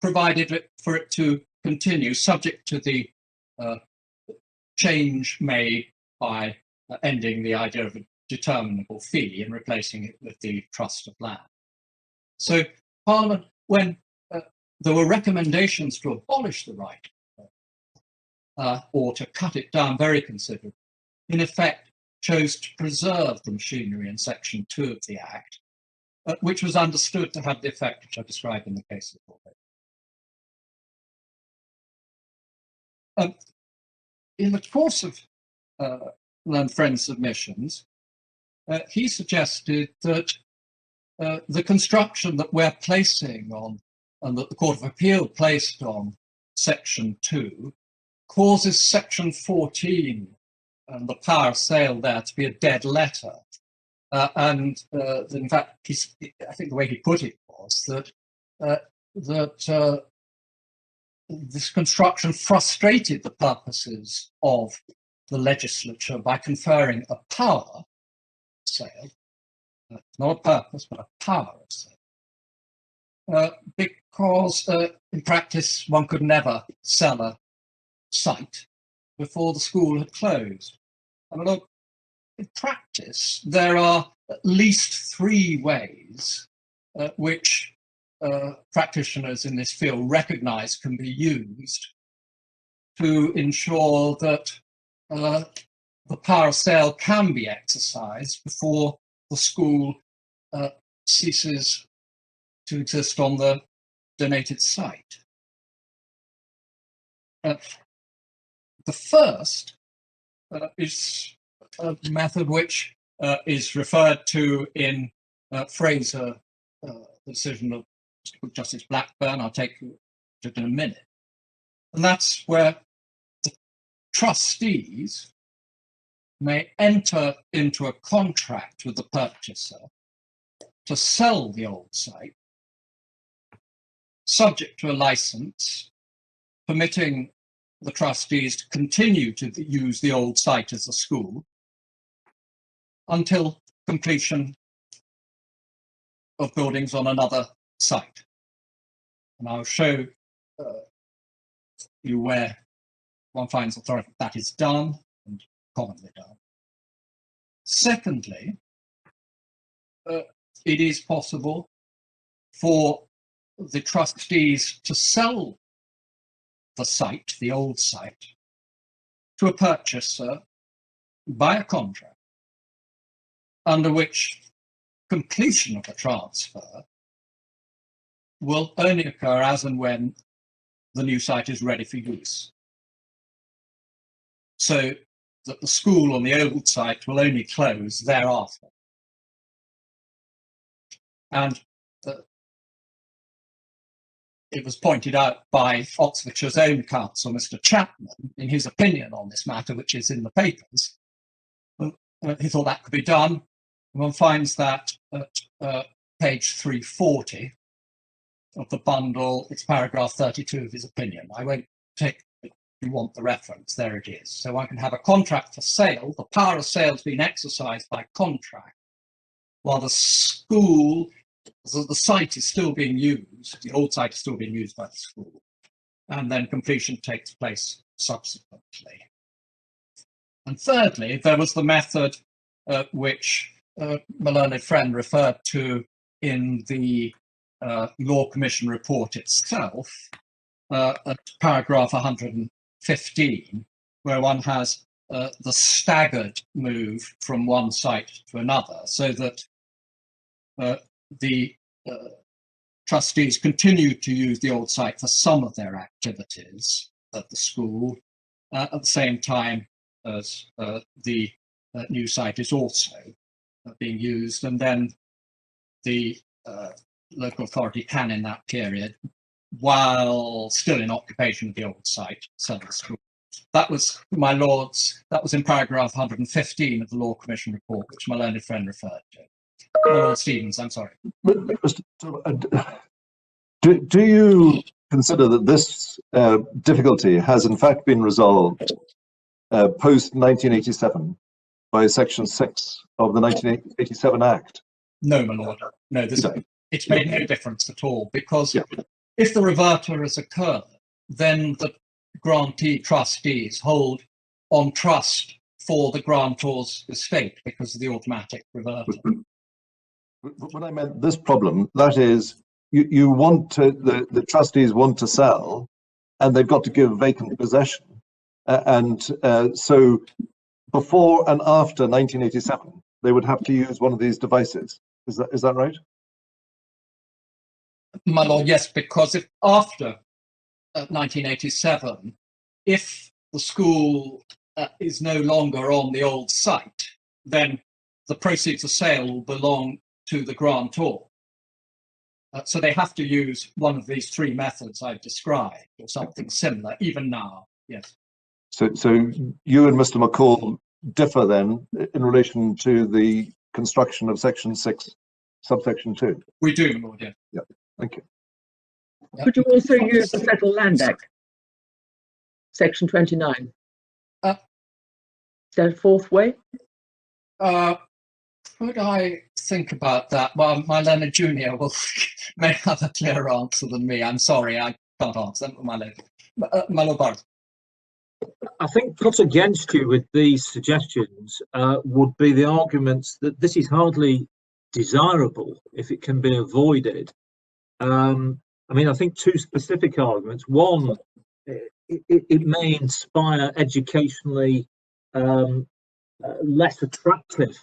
provided for it to continue, subject to the change made by ending the idea of a determinable fee and replacing it with the trust of land. So Parliament, when there were recommendations to abolish the right or to cut it down very considerably, in effect chose to preserve the machinery in section 2 of the Act, which was understood to have the effect which I described in the case of Norway. In the course of Learned Friend's submissions, he suggested that the construction that we're placing on, and that the Court of Appeal placed on section 2, causes section 14 and the power of sale there to be a dead letter. And in fact, I think the way he put it was that this construction frustrated the purposes of the legislature by conferring a power sale, not a purpose, but a power of sale. Because in practice, one could never sell a site before the school had closed. I mean, look, in practice, there are at least 3 ways which practitioners in this field recognize can be used to ensure that the power of sale can be exercised before the school ceases to exist on the donated site. The first is a method which is referred to in Fraser, the decision of Justice Blackburn. I'll take it in a minute. And that's where the trustees may enter into a contract with the purchaser to sell the old site, subject to a license permitting the trustees to continue to use the old site as a school until completion of buildings on another site. And I'll show you where one finds authority that is done and commonly done. Secondly, it is possible for the trustees to sell the site, the old site, to a purchaser by a contract under which completion of the transfer will only occur as and when the new site is ready for use. So that the school on the old site will only close thereafter. And it was pointed out by Oxfordshire's own counsel, Mr. Chapman, in his opinion on this matter, which is in the papers. He thought that could be done. One finds that at page 340 of the bundle. It's paragraph 32 of his opinion. I won't take it if you want the reference. There it is. So I can have a contract for sale. The power of sale has been exercised by contract, while the school, the site is still being used, the old site is still being used by the school, and then completion takes place subsequently. And thirdly, there was the method which my learned friend referred to in the Law Commission report itself, at paragraph 115, where one has the staggered move from one site to another, so that the trustees continue to use the old site for some of their activities at the school, at the same time as the new site is also being used, and then the local authority can, in that period, while still in occupation of the old site, sell the school. That was, my lords, that was in paragraph 115 of the Law Commission report, which my learned friend referred to. My Lord Stevens, I'm sorry. Do you consider that this difficulty has in fact been resolved post 1987 by Section 6 of the 1987 Act? No, my lord. No, it's made no difference at all, because if the reverter has occurred, then the grantee trustees hold on trust for the grantor's estate because of the automatic reverter. When I meant this problem, that is, you want to, the trustees want to sell, and they've got to give vacant possession. So before and after 1987, they would have to use one of these devices. Is that right? My lord, yes, because if after 1987, if the school is no longer on the old site, then the proceeds of sale will belong to the grantor. So they have to use one of these three methods I've described, or something similar, even now, yes. So you and Mr. McCall differ then in relation to the construction of Section 6, subsection 2? We do, my lord, yeah. Yeah, thank you. Could you also use the Settled Land Act, Section 29? Is that a fourth way? Could I think about that? Well, my learned junior may have a clearer answer than me. I'm sorry, I can't answer, my Lord Barrett. I think put against you with these suggestions would be the arguments that this is hardly desirable if it can be avoided. I mean, I think two specific arguments. One, it may inspire educationally less attractive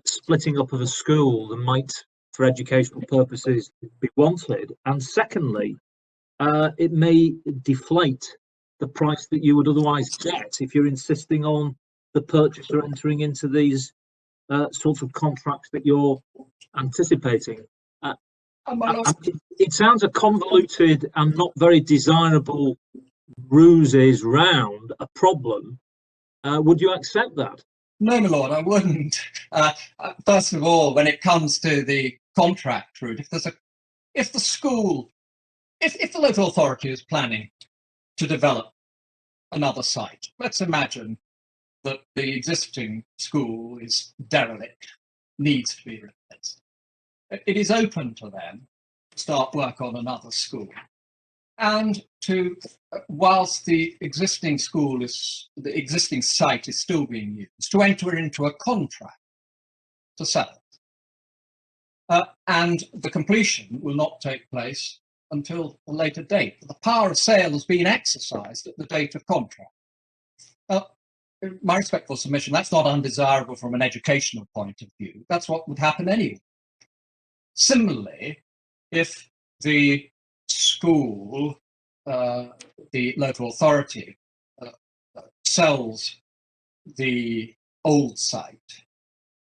splitting up of a school than might, for educational purposes, be wanted. And secondly, it may deflate the price that you would otherwise get if you're insisting on the purchaser entering into these sorts of contracts that you're anticipating. It sounds a convoluted and not very desirable ruses round a problem. Would you accept that? No, my lord, I wouldn't. First of all, when it comes to the contract route, if the local authority is planning to develop another site, let's imagine that the existing school is derelict, needs to be replaced. It is open to them to start work on another school, and to, whilst the existing site is still being used, to enter into a contract to sell it. And the completion will not take place until a later date. The power of sale has been exercised at the date of contract. My respectful submission, that's not undesirable from an educational point of view. That's what would happen anyway. Similarly, if the school, the local authority, sells the old site,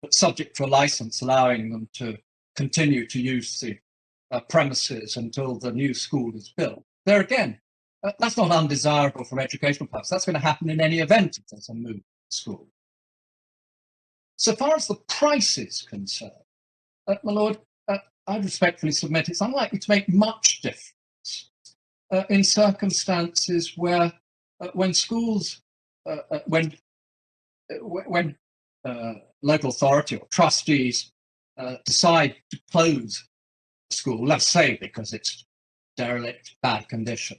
but subject to a license allowing them to continue to use the premises until the new school is built, there again, that's not undesirable from educational purposes. That's going to happen in any event if there's a move to school. So far as the price is concerned, my lord, I respectfully submit it's unlikely to make much difference in circumstances where, when schools, when local authority or trustees decide to close a school, let's say because it's derelict, bad condition,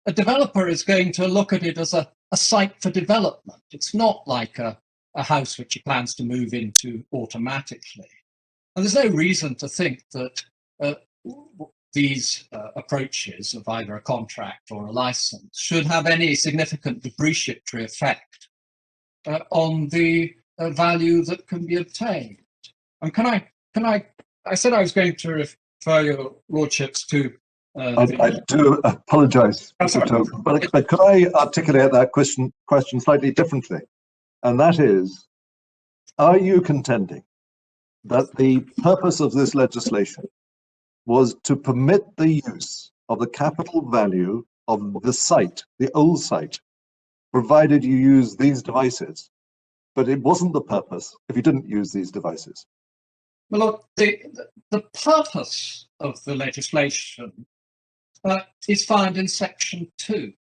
a developer is going to look at it as a site for development. It's not like a house which he plans to move into automatically. And there's no reason to think that these approaches of either a contract or a license should have any significant depreciatory effect on the value that can be obtained. And I said I was going to refer your lordships to. I do apologise, Mr. Tobin, but could I articulate that question slightly differently? And that is, are you contending that the purpose of this legislation was to permit the use of the capital value of the site, the old site, provided you use these devices, but it wasn't the purpose if you didn't use these devices? Well, look, the purpose of the legislation is found in section 2.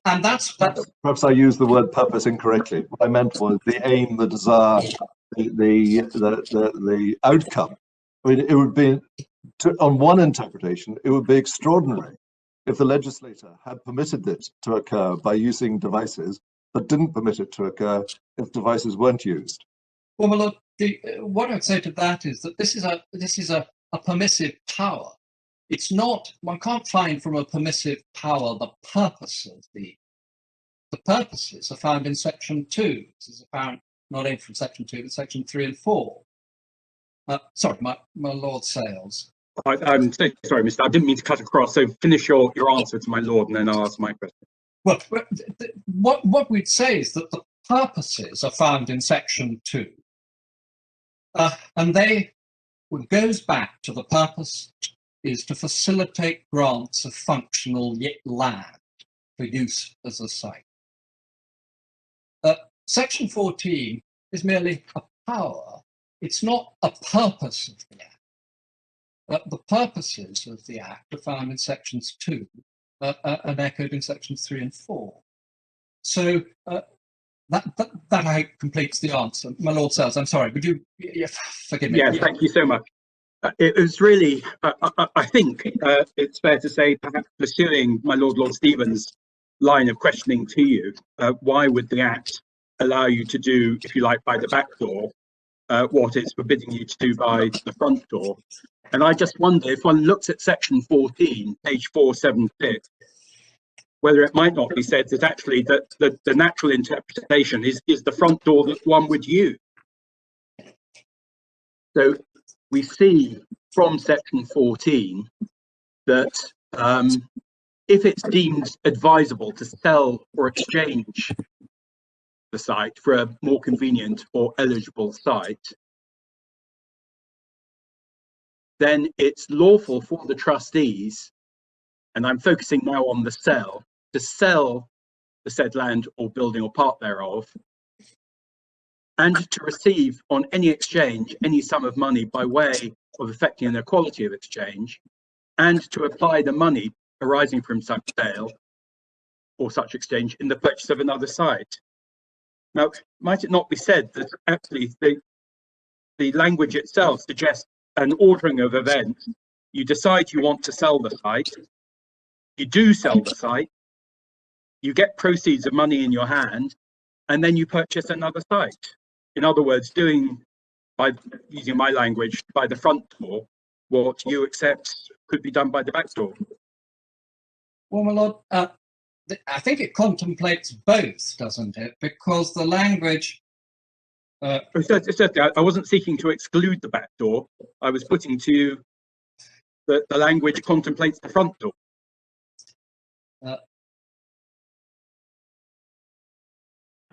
And that's perhaps I used the word purpose incorrectly. What I meant was the aim, the desire, the outcome. I mean, it would be, on one interpretation, it would be extraordinary if the legislator had permitted it to occur by using devices, but didn't permit it to occur if devices weren't used. Well, look, what I'd say to that is that this is a permissive power. It's not, one can't find from a permissive power the purposes. The purposes are found in section 2. This is apparent not only from section 2, but section 3 and 4. Sorry, my Lord Sales. I'm so sorry, Mr. I didn't mean to cut across. So finish your answer to my Lord, and then I'll ask my question. Well, what we'd say is that the purposes are found in section 2. And goes back to the purpose is to facilitate grants of functional land for use as a site. Section 14 is merely a power. It's not a purpose of the Act. The purposes of the Act are found in sections 2 and echoed in sections 3 and 4. So that I hope completes the answer. My Lord Sells, I'm sorry, would you forgive me? Yeah, thank you so much. It was really, I think it's fair to say, perhaps pursuing my Lord Stephen's line of questioning to you, why would the Act allow you to do, if you like, by the back door, what it's forbidding you to do by the front door? And I just wonder, if one looks at section 14, page 476, whether it might not be said that actually that the natural interpretation is the front door that one would use. So we see from section 14 that if it's deemed advisable to sell or exchange the site for a more convenient or eligible site, then it's lawful for the trustees, and I'm focusing now on the sell, to sell the said land or building or part thereof, and to receive on any exchange any sum of money by way of effecting an equality of exchange, and to apply the money arising from such sale or such exchange in the purchase of another site. Now, might it not be said that actually the language itself suggests an ordering of events? You decide you want to sell the site, you do sell the site, you get proceeds of money in your hand, and then you purchase another site. In other words, doing, by using my language, by the front door, what you accept could be done by the back door. Well, my Lord, I think it contemplates both, doesn't it? Because the language... I wasn't seeking to exclude the back door. I was putting to you that the language contemplates the front door.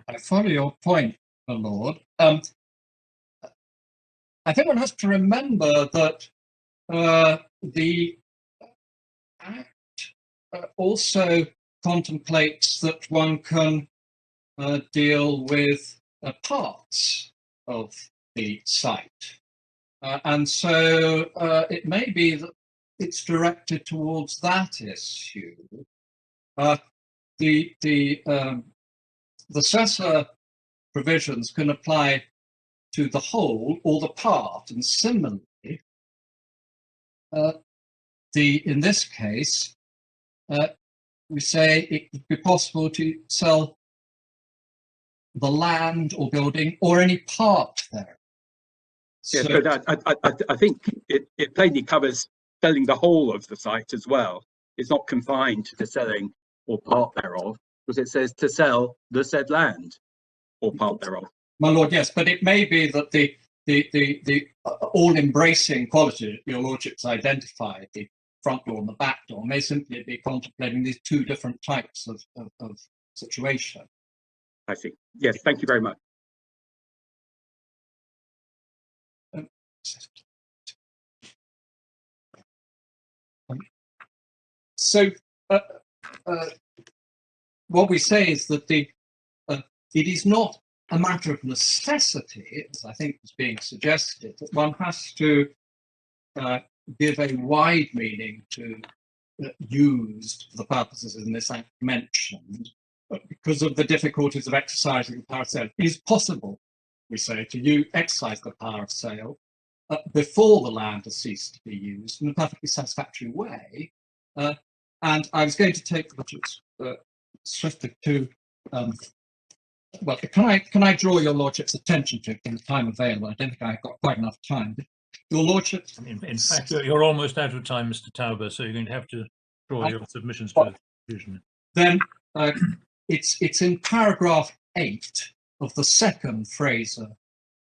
I follow your point, my Lord. I think one has to remember that the Act also contemplates that one can deal with parts of the site. And so it may be that it's directed towards that issue. The cessor provisions can apply to the whole or the part, and similarly, in this case, we say it would be possible to sell the land or building or any part there. Yes, So- but I think it plainly covers selling the whole of the site as well. It's not confined to selling or part thereof, because it says to sell the said land or part thereof. My lord, yes, but it may be that the all-embracing quality that your lordship's identified, the front door and the back door, may simply be contemplating these two different types of situation. I see. Yes, thank you very much. So what we say is that it is not a matter of necessity, as I think is being suggested, that one has to give a wide meaning to used for the purposes in this act mentioned, but because of the difficulties of exercising the power of sale, it is possible, we say, to exercise the power of sale before the land has ceased to be used in a perfectly satisfactory way. And I was going to take swiftly to well, can I draw your lordship's attention to it in the time available? I don't think I've got quite enough time. Your lordship. In fact, you're almost out of time, Mr. Tauber, so you're going to have to draw your submissions to a conclusion. Then it's in paragraph 8 of the second Fraser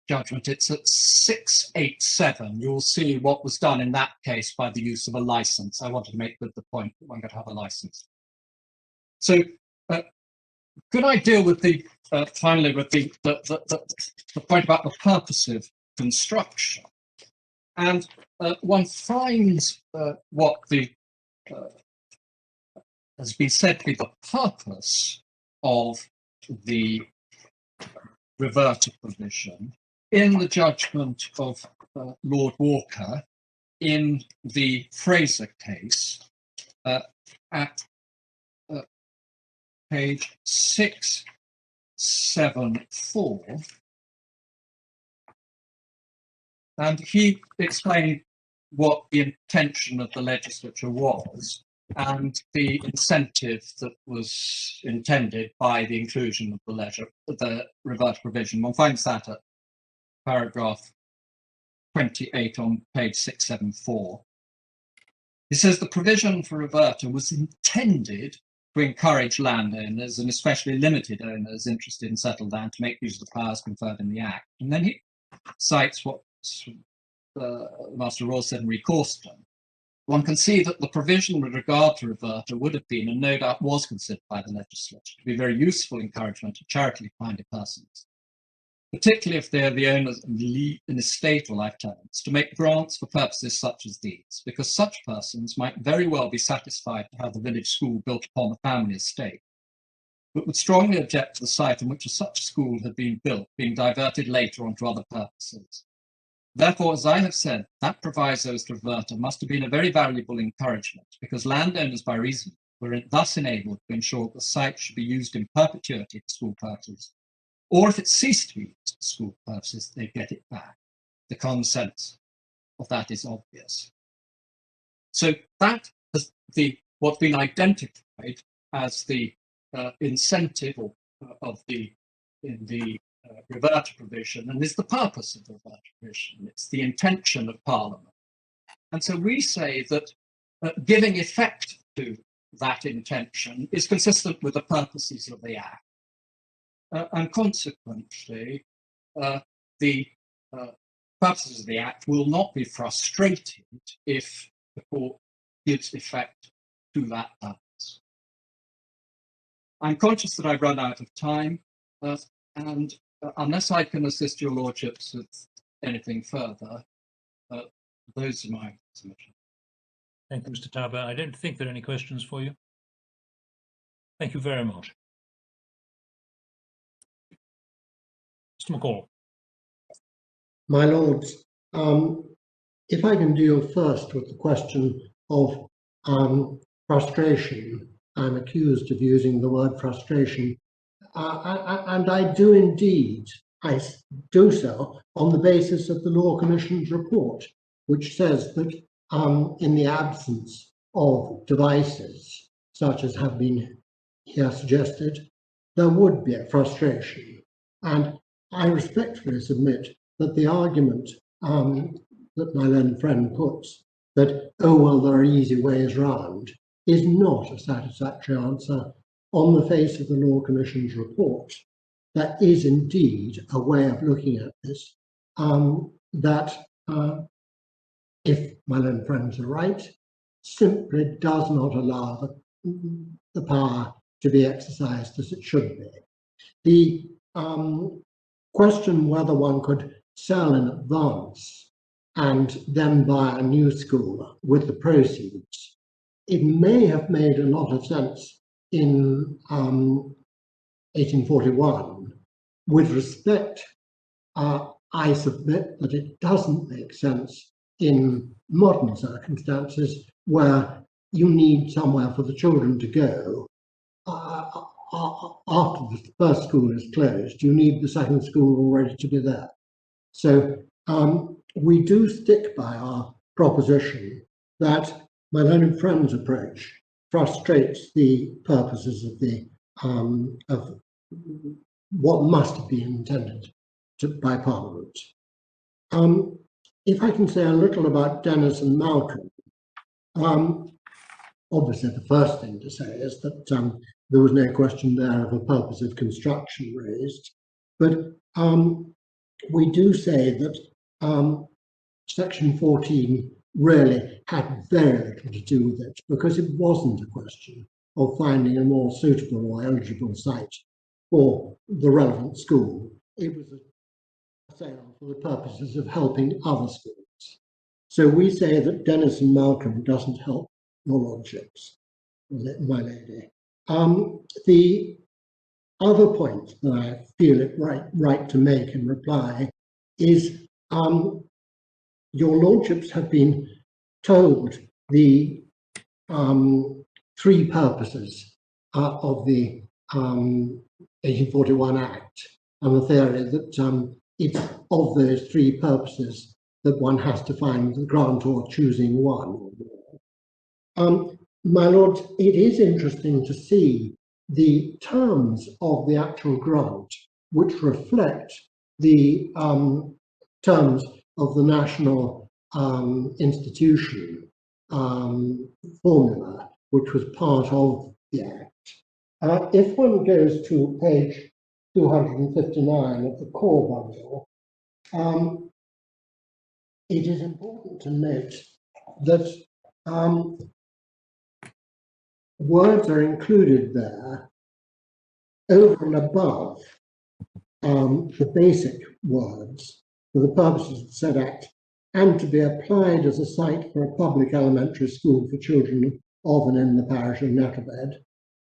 judgment. It's at 687. You'll see what was done in that case by the use of a license. I wanted to make good the point that one could have a license. So could I deal with the finally with the point about the purposive construction? And one finds what has been said to be the purpose of the reverter provision in the judgment of Lord Walker in the Fraser case at page 674, and he explained what the intention of the legislature was and the incentive that was intended by the inclusion of the revert provision. One finds that at paragraph 28 on page 674. He says the provision for reverter was intended to encourage landowners and especially limited owners interested in settled land to make use of the powers conferred in the Act. And then he cites what Master Rawls said in Recorston. One can see that the provision with regard to reverter would have been, and no doubt was considered by the legislature, to be very useful encouragement to charitably-minded persons, particularly if they are the owners of an estate or life tenants, to make grants for purposes such as these, because such persons might very well be satisfied to have the village school built upon the family estate, but would strongly object to the site on which such school had been built being diverted later onto other purposes. Therefore, as I have said, that proviso as to reverter must have been a very valuable encouragement, because landowners by reason were thus enabled to ensure that the site should be used in perpetuity for school purposes, or if it ceased to be used for school purposes, they get it back. The common sense of that is obvious. So that is what's been identified as the incentive in the reverter provision, and is the purpose of the reverter provision. It's the intention of Parliament. And so we say that giving effect to that intention is consistent with the purposes of the Act. And consequently, the purposes of the Act will not be frustrated if the court gives effect to that purpose. I'm conscious that I've run out of time, and unless I can assist your lordships with anything further, those are my submissions. Thank you, Mr. Tauber. I don't think there are any questions for you. Thank you very much. Mr. McCall. My lords, if I can deal first with the question of frustration. I'm accused of using the word frustration, and I do indeed. I do so on the basis of the Law Commission's report, which says that in the absence of devices such as have been here suggested, there would be a frustration. And I respectfully submit that the argument that my learned friend puts, that, oh, well, there are easy ways round, is not a satisfactory answer on the face of the Law Commission's report. That is indeed a way of looking at this, that if my learned friends are right, simply does not allow the power to be exercised as it should be. The question whether one could sell in advance and then buy a new school with the proceeds, it may have made a lot of sense in 1841. With respect, I submit that it doesn't make sense in modern circumstances where you need somewhere for the children to go. After the first school is closed, you need the second school already to be there. So we do stick by our proposition that my learned friend's approach frustrates the purposes of what must have been intended by Parliament. If I can say a little about Dennis and Malcolm, obviously the first thing to say is that there was no question there of a purpose of construction raised, but we do say that Section 14 really had very little to do with it, because it wasn't a question of finding a more suitable or eligible site for the relevant school. It was a sale for the purposes of helping other schools. So we say that Dennis and Malcolm doesn't help your lordships, my lady. The other point that I feel it right to make in reply is your lordships have been told the three purposes of the 1841 Act, and the theory that it's of those three purposes that one has to find the grantor choosing one or more. My lords, it is interesting to see the terms of the actual grant, which reflect the terms of the national institution formula, which was part of the Act. If one goes to page 259 of the core bundle, it is important to note that words are included there over and above the basic words for the purposes of the said Act, and to be applied as a site for a public elementary school for children of and in the parish of Nettlebed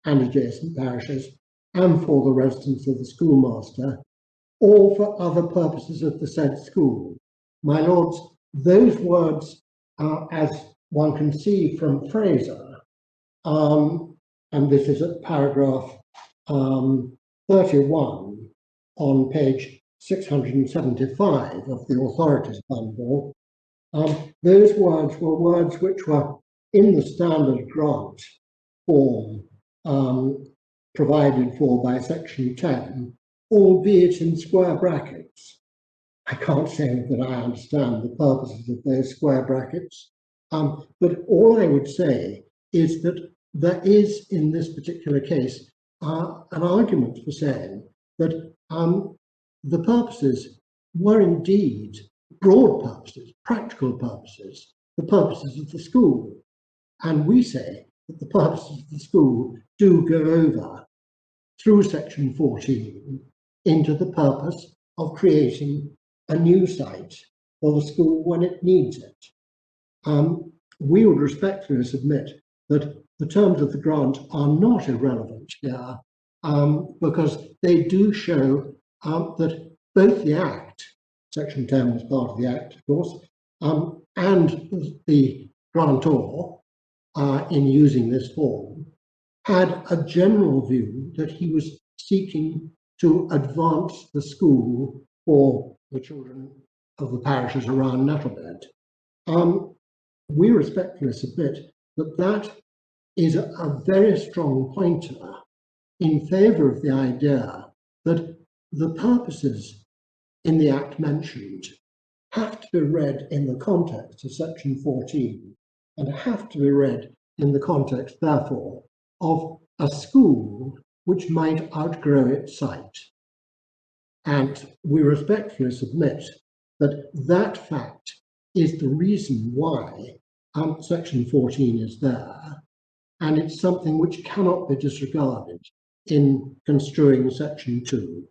and adjacent parishes, and for the residence of the schoolmaster, or for other purposes of the said school. My lords, those words, as one can see from Fraser, and this is at paragraph 31 on page 675 of the authorities bundle, those words were words which were in the standard grant form provided for by section 10, albeit in square brackets. I can't say that I understand the purposes of those square brackets, but all I would say is that there is, in this particular case, an argument for saying that the purposes were indeed broad purposes, practical purposes, the purposes of the school. And we say that the purposes of the school do go over through section 14 into the purpose of creating a new site for the school when it needs it. We would respectfully submit that the terms of the grant are not irrelevant here, because they do show that both the Act, section 10 was part of the Act, of course, and the grantor, in using this form, had a general view that he was seeking to advance the school for the children of the parishes around Nettlebed. We respectfully submit that that is a very strong pointer in favour of the idea that the purposes in the Act mentioned have to be read in the context of section 14 and have to be read in the context, therefore, of a school which might outgrow its site. And we respectfully submit that that fact is the reason why section 14 is there, and it's something which cannot be disregarded in construing section 2.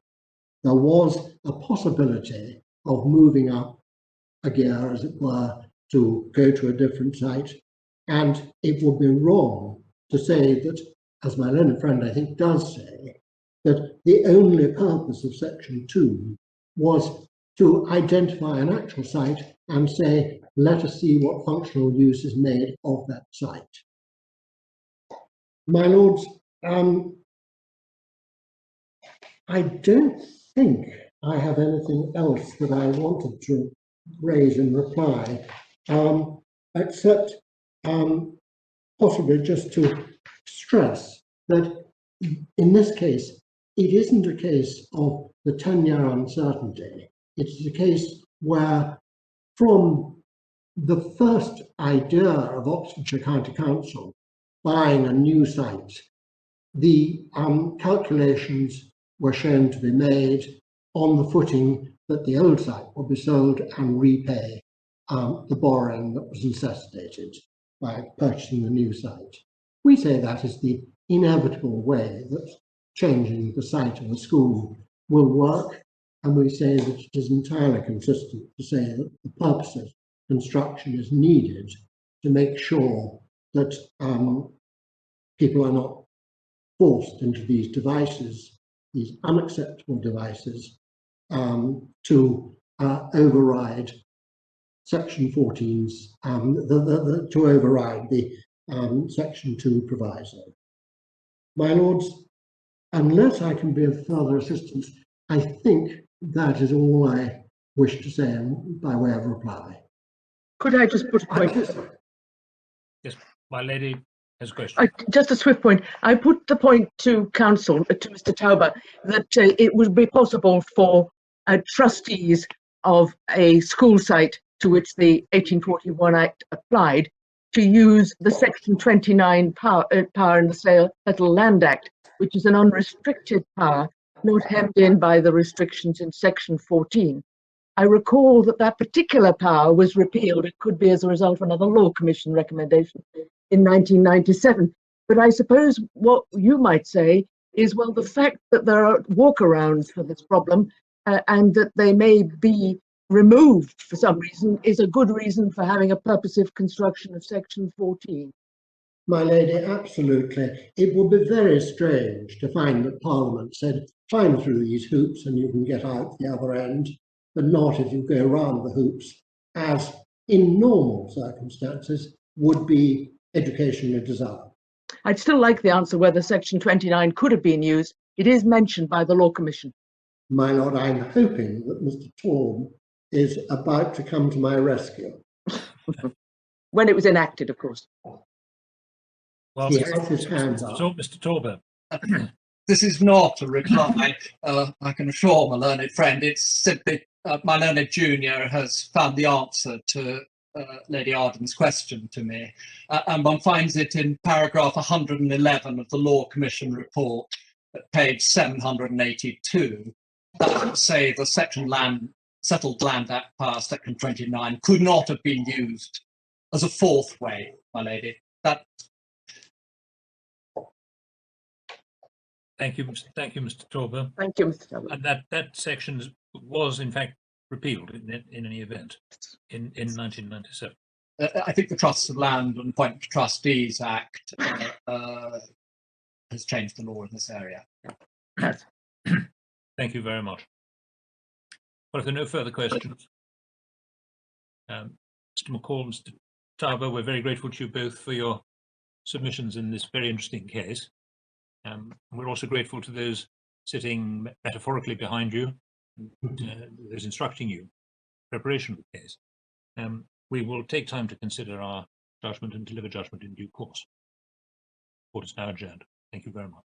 There was a possibility of moving up a gear, as it were, to go to a different site, and it would be wrong to say that, as my learned friend I think does say, that the only purpose of section 2 was to identify an actual site and say, let us see what functional use is made of that site. My lords, I don't think I have anything else that I wanted to raise in reply, except possibly just to stress that in this case, it isn't a case of the 10-year uncertainty. It's a case where, from the first idea of Oxfordshire County Council buying a new site, the calculations were shown to be made on the footing that the old site would be sold and repay the borrowing that was necessitated by purchasing the new site. We say that is the inevitable way that changing the site of a school will work, and we say that it is entirely consistent to say that the purpose of construction is needed to make sure that people are not forced into these devices, these unacceptable devices, to override section 14's, to override the section 2 proviso. My lords, unless I can be of further assistance, I think that is all I wish to say by way of reply. Could I just put a point? Yes, my lady has a question. Just a swift point. I put the point to council, to Mr. Tauber, that it would be possible for trustees of a school site to which the 1841 Act applied to use the Section 29 power in the Settled Land Act, which is an unrestricted power, not hemmed in by the restrictions in Section 14. I recall that that particular power was repealed. It could be as a result of another Law Commission recommendation in 1997. But I suppose what you might say is, well, the fact that there are walkarounds for this problem and that they may be removed for some reason is a good reason for having a purposive construction of Section 14. My lady, absolutely. It would be very strange to find that Parliament said, climb through these hoops and you can get out the other end, but not if you go around the hoops, as in normal circumstances would be educationally desired. I'd still like the answer whether Section 29 could have been used. It is mentioned by the Law Commission. My lord, I'm hoping that Mr. Torm is about to come to my rescue. When it was enacted, of course. Well, He has his hands up. Mr. Tauber. This is not a reply, I can assure my learned friend. It's simply my learned junior has found the answer to Lady Arden's question to me, and one finds it in paragraph 111 of the Law Commission report at page 782. That would say the Settled Land Act power, Section 29, could not have been used as a fourth way, my lady. That. Thank you, Mr. Tauber. Thank you, Mr. Tauber. And that section was, in fact, repealed in any event in 1997. I think the Trusts of Land and Appointment of Trustees Act has changed the law in this area. Thank you very much. Well, if there are no further questions, Mr. McCall, Mr. Tauber, we're very grateful to you both for your submissions in this very interesting case. We're also grateful to those sitting metaphorically behind you, those instructing you, preparation of the case. We will take time to consider our judgment and deliver judgment in due course. Court is now adjourned. Thank you very much.